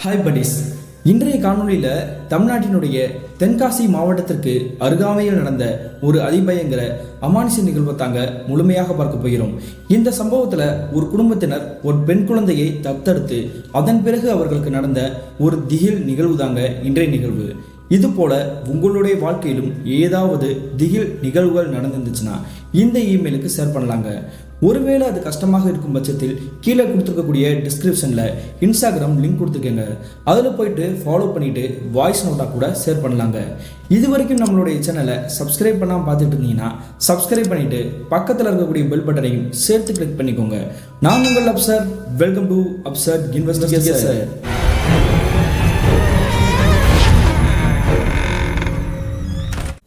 Hi buddies. இன்றைய காணொலியில் தமிழ்நாட்டினுடைய தென்காசி மாவட்டத்திற்கு அருகாமையில் நடந்த ஒரு அதிபயங்கர அமானுஷ நிகழ்வை தாங்க முழுமையாக பார்க்க போகிறோம். இந்த சம்பவத்தில் ஒரு குடும்பத்தினர் ஒரு பெண் குழந்தையை தத்தெடுத்து அதன் பிறகு அவர்களுக்கு நடந்த ஒரு திகில் நிகழ்வு தாங்க இன்றைய நிகழ்வு. இது போல உங்களுடைய வாழ்க்கையிலும் ஏதாவது திகில் நிகழ்வுகள் நடந்துருந்துச்சுன்னா இந்த இமெயிலுக்கு ஷேர் பண்ணலாங்க. ஒருவேளை அது கஷ்டமாக இருக்கும் பட்சத்தில் கீழே கொடுத்துருக்கக்கூடிய டிஸ்கிரிப்ஷனில் இன்ஸ்டாகிராம் லிங்க் கொடுத்துருக்கேங்க. அதில் போயிட்டு ஃபாலோ பண்ணிவிட்டு வாய்ஸ் நோட்டாக கூட ஷேர் பண்ணலாங்க. இது வரைக்கும் நம்மளுடைய சேனலை சப்ஸ்கிரைப் பண்ணாமல் பார்த்துட்டு இருந்தீங்கன்னா சப்ஸ்கிரைப் பண்ணிவிட்டு பக்கத்தில் இருக்கக்கூடிய பெல் பட்டனையும் சேர்த்து கிளிக் பண்ணிக்கோங்க. நான் உங்கள் Afsar. Welcome to Afsar investigation.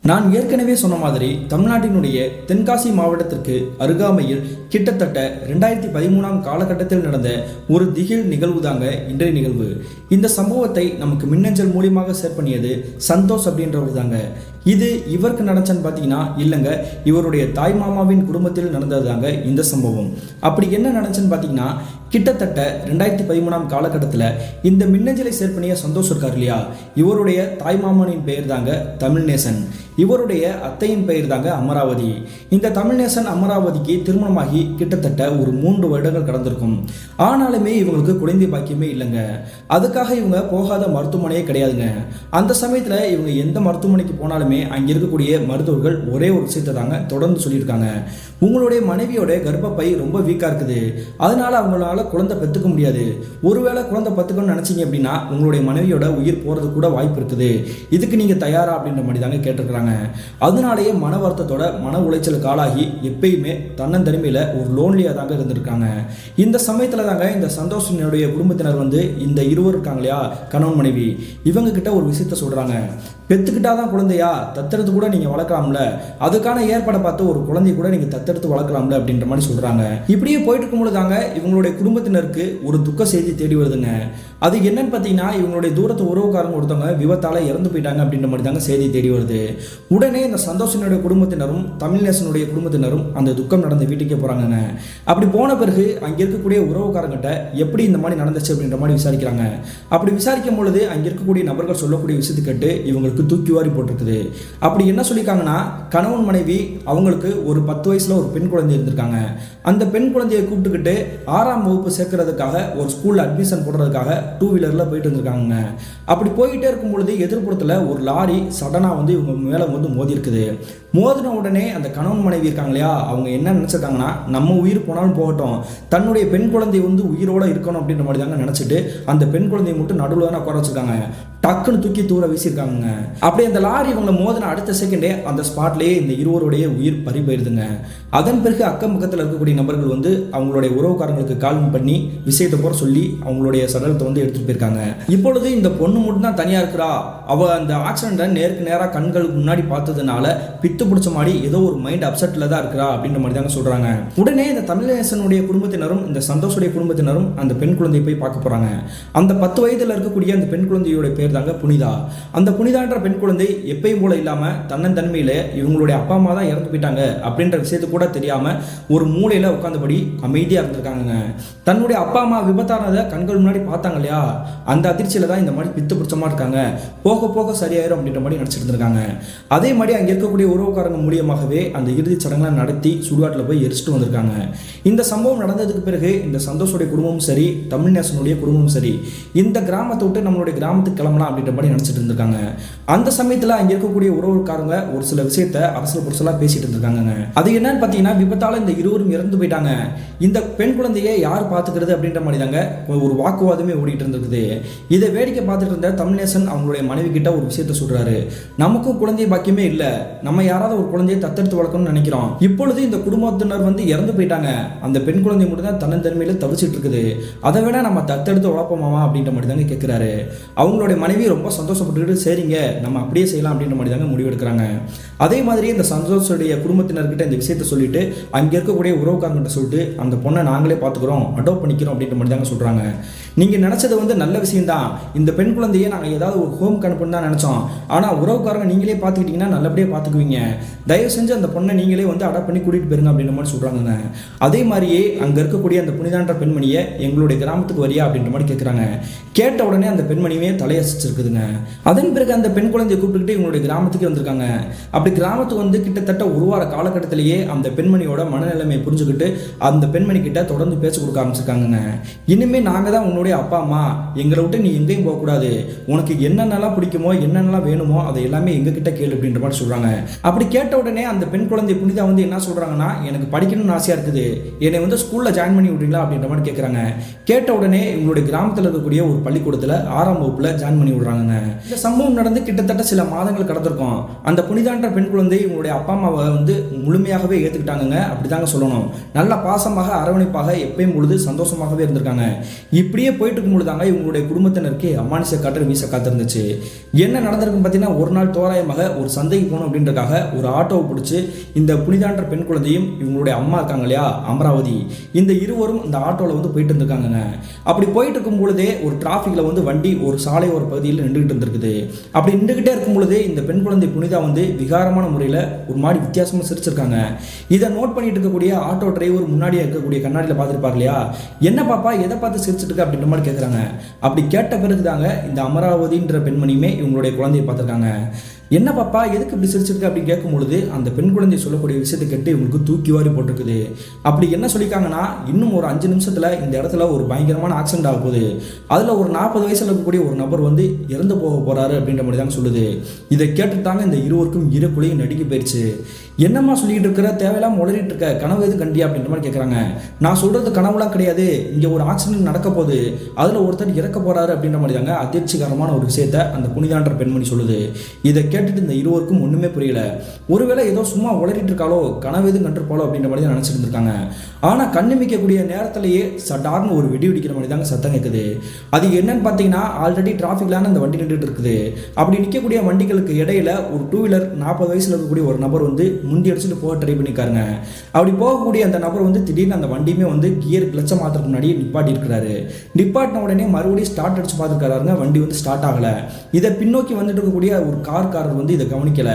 நான் ஏற்கனவே சொன்ன மாதிரி தமிழ்நாட்டினுடைய தென்காசி மாவட்டத்திற்கு அருகாமையில் கிட்டத்தட்ட 2013 காலகட்டத்தில் நடந்த ஒரு திகில் நிகழ்வு தாங்க இன்றைய நிகழ்வு. இந்த சம்பவத்தை நமக்கு மின்னஞ்சல் மூலியமாக ஷேர் பண்ணியது சந்தோஷ் அப்படின்றவர் தாங்க. இது இவருக்கு நடந்துச்சுன்னு பார்த்தீங்கன்னா இல்லைங்க, இவருடைய தாய் மாமாவின் குடும்பத்தில் நடந்தது தாங்க இந்த சம்பவம். அப்படி என்ன நடந்துச்சுன்னு பார்த்தீங்கன்னா, கிட்டத்தட்ட 2013 காலகட்டத்தில் இந்த மின்னஞ்சலை ஷேர் பண்ணிய சந்தோஷ் இருக்கார் இல்லையா, இவருடைய தாய் மாமனின் பெயர் தாங்க தமிழ்நேசன். இவருடைய அத்தையின் பெயர் தாங்க அமராவதி. இந்த தமிழ்நேசன் அமராவதிக்கு திருமணமாகி கிட்டத்தட்ட ஒரு 3 வருடங்கள் கடந்திருக்கும். ஆனாலுமே இவங்களுக்கு குழந்தை பாக்கியமே இல்லைங்க. அதுக்காக இவங்க போகாத மருத்துவமனையே கிடையாதுங்க. அந்த சமயத்தில் இவங்க எந்த மருத்துவமனைக்கு போனாலுமே அங்கே இருக்கக்கூடிய மருத்துவர்கள் ஒரே ஒரு விஷயத்தை தாங்க தொடர்ந்து சொல்லியிருக்காங்க. உங்களுடைய மனைவியோட கர்ப்பப்பை ரொம்ப வீக்காக இருக்குது, அதனால அவங்களால குழந்தை பெற்றுக்க முடியாது. ஒருவேளை குழந்தை பெற்றுக்கணும்னு நினைச்சீங்க அப்படின்னா உங்களுடைய மனைவியோட உயிர் போறது கூட வாய்ப்பு இருக்குது. இதுக்கு நீங்க தயாரா அப்படின்ற மாதிரி தாங்க கேட்டிருக்கிறாங்க. அதனாலேயே மன வருத்தத்தோட மன உளைச்சலுக்கு ஆளாகி எப்பயுமே தன்னந்தனிமையில ஒரு லோன்லியா தாங்க இருந்திருக்காங்க. இந்த சமயத்துல தாங்க இந்த சந்தோஷனுடைய குடும்பத்தினர் வந்து இந்த இருவர் இருக்காங்க இல்லையா, கணவன் மனைவி, இவங்க கிட்ட ஒரு விஷயத்த சொல்றாங்க. பெத்துக்கிட்டாதான் குழந்தையா, தத்தெடுத்து கூட நீங்க வளர்க்கலாம்ல, அதுக்கான ஏற்பாடை பார்த்து ஒரு குழந்தைய கூட நீங்க தத்தெடுத்து வளர்க்கலாம்ல அப்படின்ற மாதிரி சொல்றாங்க. இப்படியே போயிட்டு இருக்கும்போது தாங்க இவங்களுடைய குடும்பத்தினருக்கு ஒரு துக்க செய்தி தேடி வருதுங்க. அது என்னன்னு பார்த்தீங்கன்னா, இவங்களுடைய தூரத்து உறவுக்காரங்க ஒருத்தவங்க விபத்தால இறந்து போயிட்டாங்க அப்படின்ற மாதிரி தாங்க செய்தி தேடி வருது. உடனே இந்த சந்தோஷனுடைய குடும்பத்தினரும் தமிழ்நேசனுடைய குடும்பத்தினரும் அந்த துக்கம் நடந்த வீட்டுக்கே போறாங்க. அப்படி போன பிறகு அங்க இருக்கக்கூடிய உறவுக்காரங்கிட்ட எப்படி இந்த மாதிரி நடந்துச்சு அப்படின்ற மாதிரி விசாரிக்கிறாங்க. அப்படி விசாரிக்கும் பொழுது அங்க இருக்கக்கூடிய நபர்கள் சொல்லக்கூடிய விஷயத்தை கேட்டு இவங்களுக்கு தூக்கி வாரி போட்டிருக்குது. அப்படி என்ன சொல்லியிருக்காங்கன்னா, கணவன் மனைவி அவங்களுக்கு ஒரு 10 வயசுல ஒரு பெண் குழந்தை இருந்திருக்காங்க. அந்த பெண் குழந்தையை கூப்பிட்டுக்கிட்டு 6ஆம் வகுப்பு சேர்க்கறதுக்காக ஒரு ஸ்கூல்ல அட்மிஷன் போடுறதுக்காக 2 வீலர்ல போயிட்டு இருந்திருக்காங்க. அப்படி போயிட்டே இருக்கும் பொழுது எதிர்ப்புறத்துல ஒரு லாரி சடனா வந்து இவங்க மேல வந்து மோதி இருக்குது. மோதின உடனே அந்த கணவன் மனைவி இருக்காங்க இல்லையா, அவங்க என்ன நினைச்சிருக்காங்கன்னா, நம்ம உயிர் போனாலும் போகட்டும், தன்னுடைய பெண் குழந்தை வந்து உயிரோட இருக்கணும் அப்படின்ற மாதிரி தாங்க நினைச்சிட்டு அந்த பெண் குழந்தையை மட்டும் நடுவில் உட்கார வச்சிருக்காங்க. டக்குன்னு தூக்கி தூர வீசியிருக்காங்க. அப்படி அந்த லாரி இவங்களை மோதின அடுத்த செகண்டே அந்த ஸ்பாட்லேயே இந்த இருவருடைய உயிர் பறி போயிருதுங்க. அதன் பிறகு அக்கம் பக்கத்தில் இருக்கக்கூடிய நபர்கள் வந்து அவங்களுடைய உறவுக்காரங்களுக்கு கால் பண்ணி விஷயத்தை போற சொல்லி அவங்களுடைய சடலத்தை வந்து எடுத்துட்டு போயிருக்காங்க. இப்பொழுது இந்த பொண்ணு மட்டும் தான் தனியா இருக்கிறா. அவ அந்த ஆக்சிடென்ட்டை நேருக்கு நேராக கண்களுக்கு முன்னாடி பார்த்ததுனால பித்து பிடிச்ச மாதிரி ஏதோ ஒரு மைண்ட் அப்செட்ல தான் இருக்கிறா அப்படின்ற மாதிரி தாங்க சொல்றாங்க. உடனே இந்த தமிழ்நேசனுடைய குடும்பத்தினரும் இந்த சந்தோஷுடைய குடும்பத்தினரும் அந்த பெண் குழந்தையை போய் பார்க்க போறாங்க. அந்த 10 வயதுல இருக்கக்கூடிய அந்த பெண் குழந்தையோட பேர் தாங்க புனிதா. அந்த புனிதான்ற பெண் குழந்தை எப்பயும் போல இல்லாம தன்னந்தன்மையில இவங்களுடைய அப்பா அம்மா தான் இறந்து போயிட்டாங்க அப்படின்ற விஷயத்து கூட தெரியாம ஒரு மூலையில உட்கார்ந்தபடி அமைதியா இருந்திருக்காங்க. தன்னுடைய அப்பா அம்மா விபத்தானதை கண்கள் முன்னாடி பார்த்தாங்க இல்லையா, அந்த அதிர்ச்சியில தான் இந்த மாதிரி பித்து பிடிச்ச மாதிரி இருக்காங்க. போக போக சரியாயிரும் அப்படின்ற மாதிரி நினைச்சிட்டு இருந்திருக்காங்க. அதே மாதிரி அங்க இருக்கக்கூடிய உறவுக்காரங்க மூலியமாகவே அந்த இறுதி சடங்குகளை நடத்தி சுடுகாட்டில் போய் எரிச்சிட்டு வந்திருக்காங்க. இந்த சம்பவம் நடந்ததுக்கு பிறகு இந்த சந்தோஷுடைய குடும்பமும் சரி, தமிழ்நேசனுடைய குடும்பமும் சரி, இந்த கிராமத்தை விட்டு நம்மளுடைய கிராமத்துக்கு கிளம்பலாம் அப்படின்ற மாதிரி நினைச்சிட்டு இருந்திருக்காங்க. அந்த சமயத்தில் அங்க இருக்கக்கூடிய உறவுக்காரங்க ஒரு சில விஷயத்தை அரசியல் புரசலா பேசிட்டு இருந்திருக்காங்க. அது என்னன்னு பார்த்தீங்கன்னா, விபத்தால இந்த இருவரும் இறந்து போயிட்டாங்க, இந்த பெண் குழந்தையை யார் பார்த்துக்கிறது அப்படின்ற மாதிரி தாங்க ஒரு வாக்குவாதமே ஓடிட்டு இருந்திருக்குது. இதை வேடிக்கை பார்த்துட்டு இருந்த தமிழ்நேசன் அவங்களுடைய மனைவி கிட்ட ஒரு விஷயத்த சொல்றாரு. நமக்கும் குழந்தை பாக்கியமே இல்ல, நம்ம யாராவது ஒரு குழந்தையை தத்தெடுத்து வளர்க்கணும்னு நினைக்கிறோம். இப்பொழுது இந்த குடும்பத்தினர் வந்து இறந்து போயிட்டாங்க, அந்த பெண் குழந்தை மட்டும் தான் தன்னந்தன்மையில தவிச்சிட்டு இருக்குது, அதை விட நம்ம தத்தெடுத்து வளர்ப்போமாவா அப்படின்ற மாதிரி தாங்க கேட்கிறாரு. அவங்களுடைய மனைவி ரொம்ப சந்தோஷப்பட்டுக்கிட்டு சரிங்க நம்ம அப்படியே செய்யலாம் அப்படின்ற மாதிரி தாங்க முடிவெடுக்கிறாங்க. அதே மாதிரி இந்த சந்தோஷுடைய குடும்பத்தினர்கிட்ட இந்த விஷயத்த சொல்லிட்டு அங்கே இருக்கக்கூடிய உறவுக்காரங்கிட்ட சொல்லிட்டு அந்த பொண்ணை நாங்களே பார்த்துக்குறோம், அடோப்ட் பண்ணிக்கிறோம் அப்படின்ற மாதிரி தாங்க சொல்கிறாங்க. நீங்கள் நினச்சது வந்து நல்ல விஷயம்தான், இந்த பெண் குழந்தையை நாங்கள் ஏதாவது ஒரு ஹோம் அனுப்புன்னு தான் நினச்சோம், ஆனால் உறவுக்காரங்க நீங்களே பார்த்துக்கிட்டிங்கன்னா நல்லபடியாக பார்த்துக்குவீங்க, தயவு செஞ்சு அந்த பொண்ணை நீங்களே வந்து அடாப்ட் பண்ணி கூட்டிகிட்டு போயிருங்க அப்படின்ற மாதிரி சொல்கிறாங்க. அதே மாதிரியே அங்கே இருக்கக்கூடிய அந்த புனிதான்ற பெண்மணியை எங்களுடைய கிராமத்துக்கு வரியா அப்படின்ற மாதிரி கேட்குறாங்க. கேட்ட உடனே அந்த பெண்மணியே தலையசிச்சிருக்குதுங்க. அதன் பிறகு அந்த பெண் குழந்தையை கூப்பிட்டுக்கிட்டு எங்களுடைய கிராமத்துக்கு வந்திருக்காங்க. அப்படி கிராமத்துக்கு வந்து கிட்டத்தட்ட ஒரு வார காலகட்டத்திலேயே அந்த பெண்மணியோட மனநிலைமையை புரிஞ்சுக்கிட்டு அந்த பெண்மணி கிட்ட தொடர்ந்து பேச கொடுக்க ஆரம்பிச்சிருக்காங்க. இனிமே நாங்கள் தான் உன்னுடைய அப்பா அம்மா, எங்களை விட்டு நீ எங்கேயும் போகக்கூடாது, உனக்கு என்னென்னலாம் பிடிக்குமோ என்னென்னலாம் வேணுமோ அதை எல்லாமே எங்ககிட்ட கேளு அப்படின்ற மாதிரி சொல்கிறாங்க. அப்படி கேட்ட உடனே அந்த பெண் குழந்தை புனிதா வந்து என்ன சொல்கிறாங்கன்னா, எனக்கு படிக்கணும்னு ஆசையாக இருக்குது, என்னை வந்து ஸ்கூலில் ஜாயின் பண்ணி விட்றீங்களா அப்படின்ற மாதிரி கேட்குறாங்க. கேட்ட உடனே எங்களுடைய கிராமத்தில் இருக்கக்கூடிய ஒரு பள்ளிக்கூடத்தில் 6ஆம் வகுப்பில் ஜாயின் பண்ணி விடுறாங்க. இந்த சம்பவம் நடந்து கிட்டத்தட்ட சில மாதங்கள் கடந்திருக்கும். அந்த புனிதான்ற பெண் குழந்தை இவங்களுடைய அப்பா அம்மாவை வந்து முழுமையாகவே ஏற்றுக்கிட்டாங்க, அப்படிதாங்க சொல்லணும். நல்ல பாசமாக அரவணைப்பாக எப்பயும் பொழுது சந்தோஷமாகவே இருந்திருக்காங்க. இப்படியே போயிட்டு இருக்கும் பொழுதாங்க இவங்களுடைய குடும்பத்தினருக்கு அம்மானிச காற்று வீச காத்திருந்துச்சு. என்ன நடந்திருக்குன்னு பார்த்தீங்கன்னா, ஒரு நாள் தோராயமாக ஒரு சந்தைக்கு போகணும் அப்படின்றதுக்காக ஒரு ஆட்டோவை பிடிச்சி இந்த புனிதான்ற பெண் குழந்தையும் இவங்களுடைய அம்மா இருக்காங்க இல்லையா அமராவதி, இந்த இருவரும் இந்த ஆட்டோவில் வந்து போயிட்டு இருந்திருக்காங்க. அப்படி போயிட்டு இருக்கும் பொழுதே ஒரு டிராஃபிக்கில் வந்து வண்டி ஒரு சாலை ஒரு பகுதியில் நின்றுகிட்டு இருந்திருக்குது. அப்படி நின்றுகிட்டே இருக்கும் பொழுதே இந்த பெண் குழந்தை புனிதா வந்து விகாரமான முறையில் ஒரு மாதிரி வித்தியாசமாக சிரிச்சிருக்காங்க. இதை நோட் பண்ணிட்டு இருக்கக்கூடிய ஆட்டோ டிரைவர் முன்னாடியே இருக்கக்கூடிய கண்ணாடியில் பார்த்துருப்பார் இல்லையா, என்ன பாப்பா எதை பார்த்து சிரிச்சிட்டு இருக்க அப்படின்ற மாதிரி கேட்குறாங்க. அப்படி கேட்ட பிறகு தாங்க இந்த அமராவதின்ற பெண்மணியுமே இவங்களுடைய குழந்தையை பார்த்துருக்காங்க. என்ன பாப்பா எதுக்கு இப்படி சிரிச்சிருக்கு அப்படின்னு கேட்கும் பொழுது அந்த பெண் குழந்தை சொல்லக்கூடிய விஷயத்தை கேட்டு இவங்களுக்கு தூக்கி வாரி போட்டிருக்குது. அப்படி என்ன சொல்லியிருக்காங்கன்னா, இன்னும் ஒரு 5 நிமிஷத்தில் இந்த இடத்துல ஒரு பயங்கரமான ஆக்சிடென்ட் ஆக போகுது, அதில் ஒரு 40 வயசில் இருக்கக்கூடிய ஒரு நபர் வந்து இறந்து போக போகிறாரு அப்படின்ற மாதிரி தாங்க சொல்லுது. இதை கேட்டுட்டாங்க இந்த இருவருக்கும் இறக்குலையும் நடுங்கி போயிடுச்சு. என்னம்மா சொல்லிட்டு இருக்கிற, தேவையில்லாம உளறிட்டு இருக்க, கனவு எது கண்டியா அப்படின்ற மாதிரி கேட்குறாங்க. நான் சொல்கிறது கனவுலாம் கிடையாது, இங்கே ஒரு ஆக்சிடென்ட் நடக்க போகுது, அதில் ஒருத்தர் இறக்க போகிறாரு அப்படின்ற மாதிரி தாங்க அதிர்ச்சிகரமான ஒரு விஷயத்தை அந்த புனிதான்ற பெண்மணி சொல்லுது. இதை கேட்டுட்டு இந்த இருவருக்கும் ஒன்றுமே புரியல. ஒருவேளை ஏதோ சும்மா உளறிட்டு இருக்காளோ, கனவு எதுவும் கண்டிருப்பாளோ அப்படின்ற மாதிரி தான் நினச்சிட்டு இருக்காங்க. ஆனால் கண்ணிமிக்கக்கூடிய நேரத்திலேயே சட்டார்னு ஒரு வெடி வெடிக்கிற மாதிரி தாங்க சத்தம் கேட்குது. அது என்னன்னு பார்த்தீங்கன்னா, ஆல்ரெடி டிராஃபிக்லான அந்த வண்டி நின்றுட்டு இருக்குது. அப்படி நிற்கக்கூடிய வண்டிகளுக்கு இடையில ஒரு 2 வீலர் 40 வயசில் இருக்கக்கூடிய ஒரு நபர் வந்து முந்தி அடிச்சுட்டு போக ட்ரை பண்ணிக்காருங்க. அப்படி போகக்கூடிய அந்த நபர் வந்து திடீர்னு அந்த வண்டியுமே வந்து கியர் கிளச்ச மாத்திரத்துக்கு முன்னாடி நிப்பாட்டி இருக்கிறாரு. நிப்பாட்டின உடனே மறுபடியும் ஸ்டார்ட் அடிச்சு பார்த்துருக்காருங்க, வண்டி வந்து ஸ்டார்ட் ஆகலை. இதை பின்னோக்கி வந்துட்டு இருக்கக்கூடிய ஒரு காரர் வந்து இதை கவனிக்கல.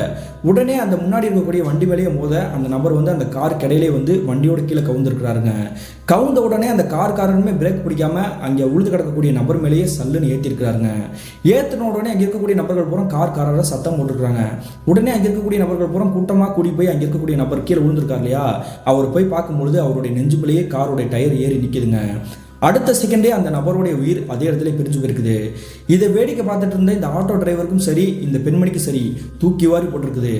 உடனே அந்த முன்னாடி இருக்கக்கூடிய வண்டி மேலேயே மோத அந்த நபர் வந்து அந்த கார் கடையிலே வந்து வண்டியோட கீழே கவுந்திருக்கிறாருங்க. கவுந்த உடனே அந்த காரருமே பிரேக் பிடிக்காம அங்கே உழுது கிடக்கக்கூடிய நபர் மேலேயே சல்லுன்னு ஏற்றிருக்கிறாருங்க. ஏற்றின உடனே அங்கே இருக்கக்கூடிய நபர்கள் பூரா காரரை சத்தம் போட்டுருக்காங்க. உடனே அங்கே இருக்கக்கூடிய நபர்கள் பூரா கூட்டமாக கூடி போய் அங்கே இருக்கக்கூடிய நபர் கீழே விழுந்திருக்கார் இல்லையா, அவர் போய் பார்க்கும்பொழுது அவருடைய நெஞ்சுக்குள்ளேயே காரோடைய டயர் ஏறி நிற்கிதுங்க. அடுத்த செகண்டே அந்த நபருடைய உயிர் அதே இடத்துல பிரிஞ்சு போயிருக்குது. இதை வேடிக்கை பார்த்துட்டு இருந்த இந்த ஆட்டோ டிரைவருக்கும் சரி, இந்த பெண்மணிக்கும் சரி தூக்கி வாரி போட்டிருக்குது.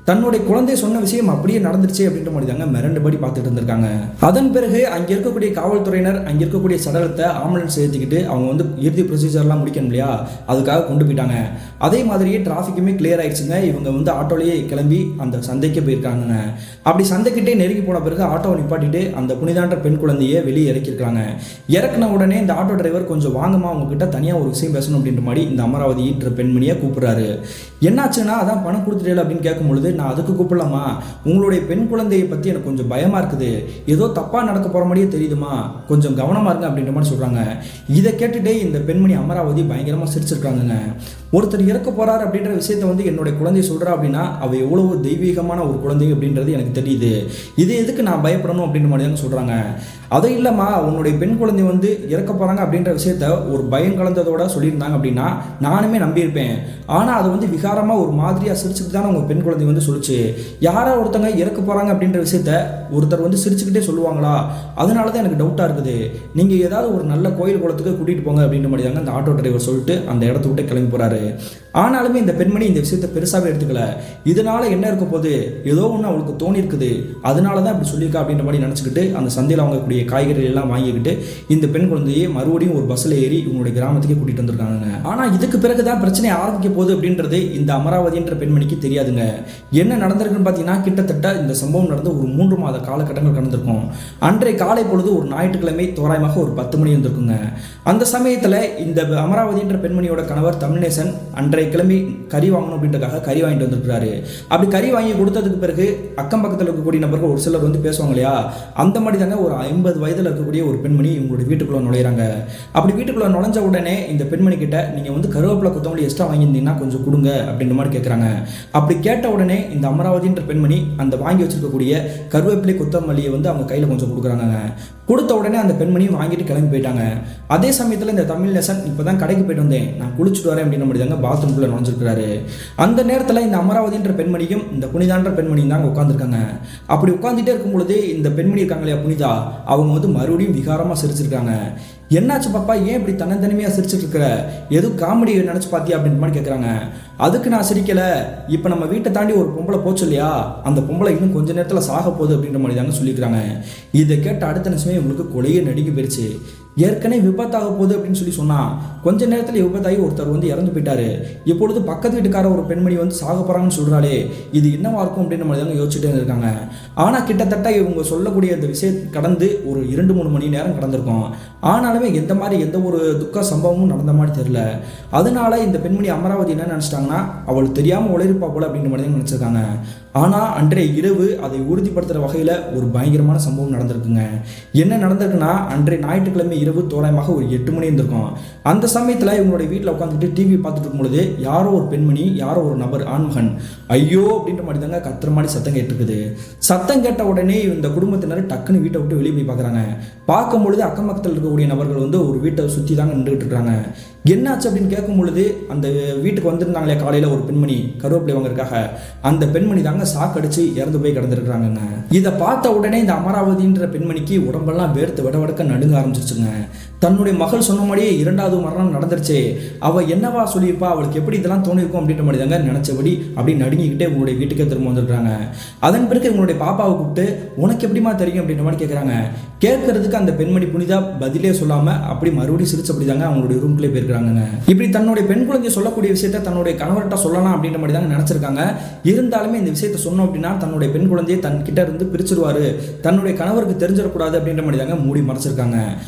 தன்னுடைய குழந்தை சொன்ன விஷயம் அப்படியே நடந்துருச்சு அப்படின்ற மாதிரி தாங்க மிரண்டுபடி பார்த்துட்டு இருந்திருக்காங்க. அதன் பிறகு அங்கே இருக்கக்கூடிய காவல்துறையினர் அங்கே இருக்கக்கூடிய சடலத்தை ஆம்புலன்ஸ் ஏற்றிக்கிட்டு அவங்க வந்து இறுதி ப்ரொசீஜர்லாம் முடிக்கணும் இல்லையா, அதுக்காக கொண்டு போயிட்டாங்க. அதே மாதிரியே டிராஃபிக்குமே கிளியர் ஆயிடுச்சுங்க. இவங்க வந்து ஆட்டோலேயே கிளம்பி அந்த சந்தைக்கு போயிருக்காங்க. அப்படி சந்தைக்கிட்டே நெருங்கி போன பிறகு ஆட்டோவை நிப்பாட்டிட்டு அந்த புனிதான்ற பெண் குழந்தையை வெளியே இறக்கிருக்காங்க. இறக்குன உடனே இந்த ஆட்டோ டிரைவர் கொஞ்சம் வாங்கம்மா உங்ககிட்ட தனியாக ஒரு விஷயம் பேசணும் அப்படின்ற மாதிரி இந்த அமராவதின்ற பெண்மணியை கூப்பிடுறாரு. என்னாச்சுன்னா, அதான் பணம் கொடுத்துட்டே அப்படின்னு கேட்கும் பொழுது, நான் அதுக்கு கூப்பிடலாமா, உங்களுடைய பெண் குழந்தையை பற்றி எனக்கு கொஞ்சம் பயமாக இருக்குது, ஏதோ தப்பாக நடக்க போகிற மாதிரியே தெரியுதுமா, கொஞ்சம் கவனமாக இருங்க அப்படின்ற மாதிரி சொல்கிறாங்க. இதை கேட்டுட்டே இந்த பெண்மணி அமராவதி பயங்கரமாக சிரிச்சிருக்காங்க. ஒருத்தர் இறக்க போகிறார் அப்படின்ற விஷயத்தை வந்து என்னுடைய குழந்தை சொல்கிறா அப்படின்னா அவள் எவ்வளவு தெய்வீகமான ஒரு குழந்தை அப்படின்றது எனக்கு தெரியுது, இது எதுக்கு நான் பயப்படணும் அப்படின்ற மாதிரி தான் சொல்கிறாங்க. அதை இல்லைம்மா, உன்னுடைய பெண் குழந்தை வந்து இறக்க போகிறாங்க அப்படின்ற விஷயத்த ஒரு பயம் கலந்ததோட சொல்லியிருந்தாங்க அப்படின்னா நானுமே நம்பியிருப்பேன். ஆனால் அதை வந்து விகாரமாக ஒரு மாதிரியாக சிரிச்சுட்டு தானே உங்கள் பெண் குழந்தை வந்து சொல்லிச்சு. யாரோ ஒருத்தங்க இறக்க போகிறாங்க அப்படின்ற விஷயத்த ஒருத்தர் வந்து சிரிச்சுக்கிட்டே சொல்லுவாங்களா, அதனால தான் எனக்கு டவுட்டாக இருக்குது. நீங்கள் ஏதாவது ஒரு நல்ல கோயில் குளத்துக்கு கூட்டிகிட்டு போங்க அப்படின்ற மாதிரி தாங்க அந்த ஆட்டோ டிரைவர் சொல்லிட்டு அந்த இடத்த விட்டு கிளம்பி போகிறாரு. ஆனாலுமே இந்த பெண்மணி இந்த விஷயத்தை பெருசாகவே எடுத்துக்கல. இதனால என்ன இருக்க போது, ஏதோ ஒன்று அவளுக்கு தோணி இருக்குது, அதனால தான் இப்படி சொல்லியிருக்கா அப்படின்ற மாதிரி நினச்சிக்கிட்டு அந்த சந்தையில் வாங்கக்கூடிய காய்கறிகள் எல்லாம் வாங்கிக்கிட்டு இந்த பெண் குழந்தையை மறுபடியும் ஒரு பஸ்ஸில் ஏறி இவங்களுடைய கிராமத்துக்கே கூட்டிகிட்டு வந்திருக்காங்க. ஆனால் இதுக்கு பிறகு தான் பிரச்சனை ஆரம்பிக்க போகுது அப்படின்றது இந்த அமராவதின்ற பெண்மணிக்கு தெரியாதுங்க. என்ன நடந்திருக்குன்னு பார்த்தீங்கன்னா, கிட்டத்தட்ட இந்த சம்பவம் நடந்து ஒரு 3 மாத காலகட்டங்கள் கடந்திருக்கும். அன்றைய காலை பொழுது ஒரு ஞாயிற்றுக்கிழமை தோராயமாக ஒரு 10 மணி இருந்திருக்குங்க. அந்த சமயத்தில் இந்த அமராவதின்ற பெண்மணியோட கணவர் தமிழ்நேசன் அன்றைய கிளம்பி கறி வாங்கணும் அப்படின்றதுக்காக கறி வாங்கிட்டு வந்திருக்கிறாரு. அப்படி கறி வாங்கி கொடுத்ததுக்கு பிறகு அக்கம் பக்கத்தில் இருக்கக்கூடிய நபர்கள் ஒரு சிலர் வந்து பேசுவாங்க இல்லையா, அந்த மாதிரி தாங்க ஒரு 50 வயதில் இருக்கக்கூடிய ஒரு பெண்மணி இவங்களுடைய வீட்டுக்குள்ள நுழையிறாங்க. அப்படி வீட்டுக்குள்ள நுழைஞ்ச உடனே இந்த பெண்மணி கிட்ட நீங்க வந்து கருவேப்பிலை கொத்தமல்லி எக்ஸ்ட்ரா வாங்கியிருந்தீங்கன்னா கொஞ்சம் கொடுங்க அப்படின்ற மாதிரி கேட்குறாங்க. அப்படி கேட்ட உடனே இந்த அமராவதின்ற பெண்மணி அந்த வாங்கி வச்சிருக்கக்கூடிய கருவேப்பிலை கொத்தமல்லியை வந்து அவங்க கையில் கொஞ்சம் கொடுக்குறாங்க. கொடுத்த உடனே அந்த பெண்மணி வாங்கிட்டு கிளம்பி போயிட்டாங்க. அதே சமயத்தில் இந்த தமிழ்நேசன் இப்போதான் கடைக்கு போயிட்டு வந்தேன், நான் குளிச்சுட்டு வரேன் அப்படின்ற மாதிரி தாங்க பாத்ரூம்குள்ளே நுழைஞ்சிருக்கிறாரு. அந்த நேரத்தில் இந்த அமராவதின்ற பெண்மணியும் இந்த புனிதான்ற பெண்மணியும் தாங்க உட்காந்துருக்காங்க. அப்படி உட்காந்துட்டே இருக்கும் பொழுது இந்த பெண்மணி இருக்காங்க இல்லையா புனிதா, அவங்க வந்து மறுபடியும் விகாரமாக சிரிச்சிருக்காங்க. என்னாச்சு பாப்பா, ஏன் இப்படி தன்னந்தனிமையாக சிரிச்சிட்டு இருக்கிற, எதுவும் காமெடி நினச்சி பார்த்தியா அப்படின்ற மாதிரி கேட்குறாங்க. அதுக்கு நான் சிரிக்கலை, இப்போ நம்ம வீட்டை தாண்டி ஒரு பொம்பளை போச்சு இல்லையா, அந்த பொம்பளை இன்னும் கொஞ்ச நேரத்தில் சாக போகுது அப்படின்ற மாதிரி தாங்க சொல்லிக்கிறாங்க. இதை கேட்ட அடுத்த நிமிஷமே இவங்களுக்கு கொலையே நடுங்கி போயிடுச்சு. ஏற்கனவே விபத்தாக போகுது அப்படின்னு சொல்லி சொன்னால் கொஞ்ச நேரத்தில் விபத்தாகி ஒருத்தர் வந்து இறந்து போயிட்டாரு, இப்பொழுது பக்கத்து வீட்டுக்கார ஒரு பெண்மணி வந்து சாக போகிறாங்கன்னு சொல்கிறாளே, இது என்னவா இருக்கும் அப்படின்ற மாதிரி தாங்க யோசிச்சுட்டே இருக்காங்க. ஆனால் கிட்டத்தட்ட இவங்க சொல்லக்கூடிய அந்த விஷயம் கடந்து ஒரு 2-3 மணி நேரம் கடந்திருக்கும். ஆனாலுமே எந்த ஒரு துக்க சம்பவமும் நடந்த மாதிரி தெரியல. அதனால இந்த பெண்மணி அமராவதி என்ன நினச்சிட்டாங்கன்னா, அவள் தெரியாமல் உழைப்பா போல அப்படின்ற மாதிரி தான் நினச்சிருக்காங்க. ஆனால் அன்றைய இரவு அதை உறுதிப்படுத்துகிற வகையில் ஒரு பயங்கரமான சம்பவம் நடந்திருக்குங்க. என்ன நடந்திருக்குன்னா, அன்றைய ஞாயிற்றுக்கிழமை இரவு தோராயமாக ஒரு 8 மணி இருந்திருக்கும். அந்த சமயத்தில் இவங்களுடைய வீட்டில் உட்காந்துட்டு டிவி பார்த்துட்டு இருக்கும் பொழுது யாரோ ஒரு பெண்மணி, யாரோ ஒரு நபர், ஆண்மகன் ஐயோ அப்படின்ற மாதிரி தாங்க கத்துற மாதிரி சத்தம் கேட்டுருக்குது. சத்தம் கேட்ட உடனே இந்த குடும்பத்தினர் டக்குன்னு வீட்டை விட்டு வெளியே போய் பார்க்குறாங்க. பார்க்கும் பொழுது அக்கம் பக்கத்தில் இருக்கக்கூடிய நபர்கள் வந்து ஒரு வீட்டை சுற்றி தாங்க நின்றுட்டு இருக்காங்க. என்னாச்சு அப்படின்னு கேட்கும் பொழுது அந்த வீட்டுக்கு வந்திருந்தாங்களே காலையில் ஒரு பெண்மணி கருவேப்பிலை வாங்கறதுக்காக, அந்த பெண்மணி தாங்க சாக்கடிச்சு இறந்து போய் கிடந்திருக்கிறாங்க. இதை பார்த்த உடனே இந்த அமராவதின்ற பெண்மணிக்கு உடம்பெல்லாம் வேர்த்து விடவடக்க நடுங்க ஆரம்பிச்சிருச்சுங்க. தன்னுடைய மகள் சொன்ன மாதிரியே 2வது மரணம் நடந்துருச்சு, அவள் என்னவா சொல்லியிருப்பா, அவளுக்கு எப்படி இதெல்லாம் தோணிருக்கும் அப்படின்ற மாதிரி தாங்க நினச்சபடி அப்படி நடுங்கிக்கிட்டே உங்களுடைய வீட்டுக்கே திரும்ப வந்துடுறாங்க. அதன் பிறகு உங்களுடைய பாப்பாவை கூப்பிட்டு உனக்கு எப்படிமா தெரியும் அப்படின்ற மாதிரி கேட்குறாங்க. கேட்கறதுக்கு அந்த பெண்மணி புனிதா பதிலே சொல்லாமல் அப்படி மறுபடியும் சிரிச்சபடி தாங்க அவங்களுடைய ரூம்குள்ளே போயிருக்காங்க. இப்படி தன்னுடைய பெண் குழந்தை சொல்லக்கூடிய விஷயத்த தன்னுடைய கணவர்கிட்ட சொல்லலாம் அப்படின்ற மாதிரி தாங்க நினைச்சிருக்காங்க. இருந்தாலுமே இந்த விஷயத்த சொன்னோம் அப்படின்னா தன்னுடைய பெண் குழந்தையை தன் கிட்ட இருந்து பிரிச்சிருவாரு, தன்னுடைய கணவருக்கு தெரிஞ்சிடக்கூடாது அப்படின்ற மாதிரி தாங்க மூடி மறைச்சிருக்காங்க.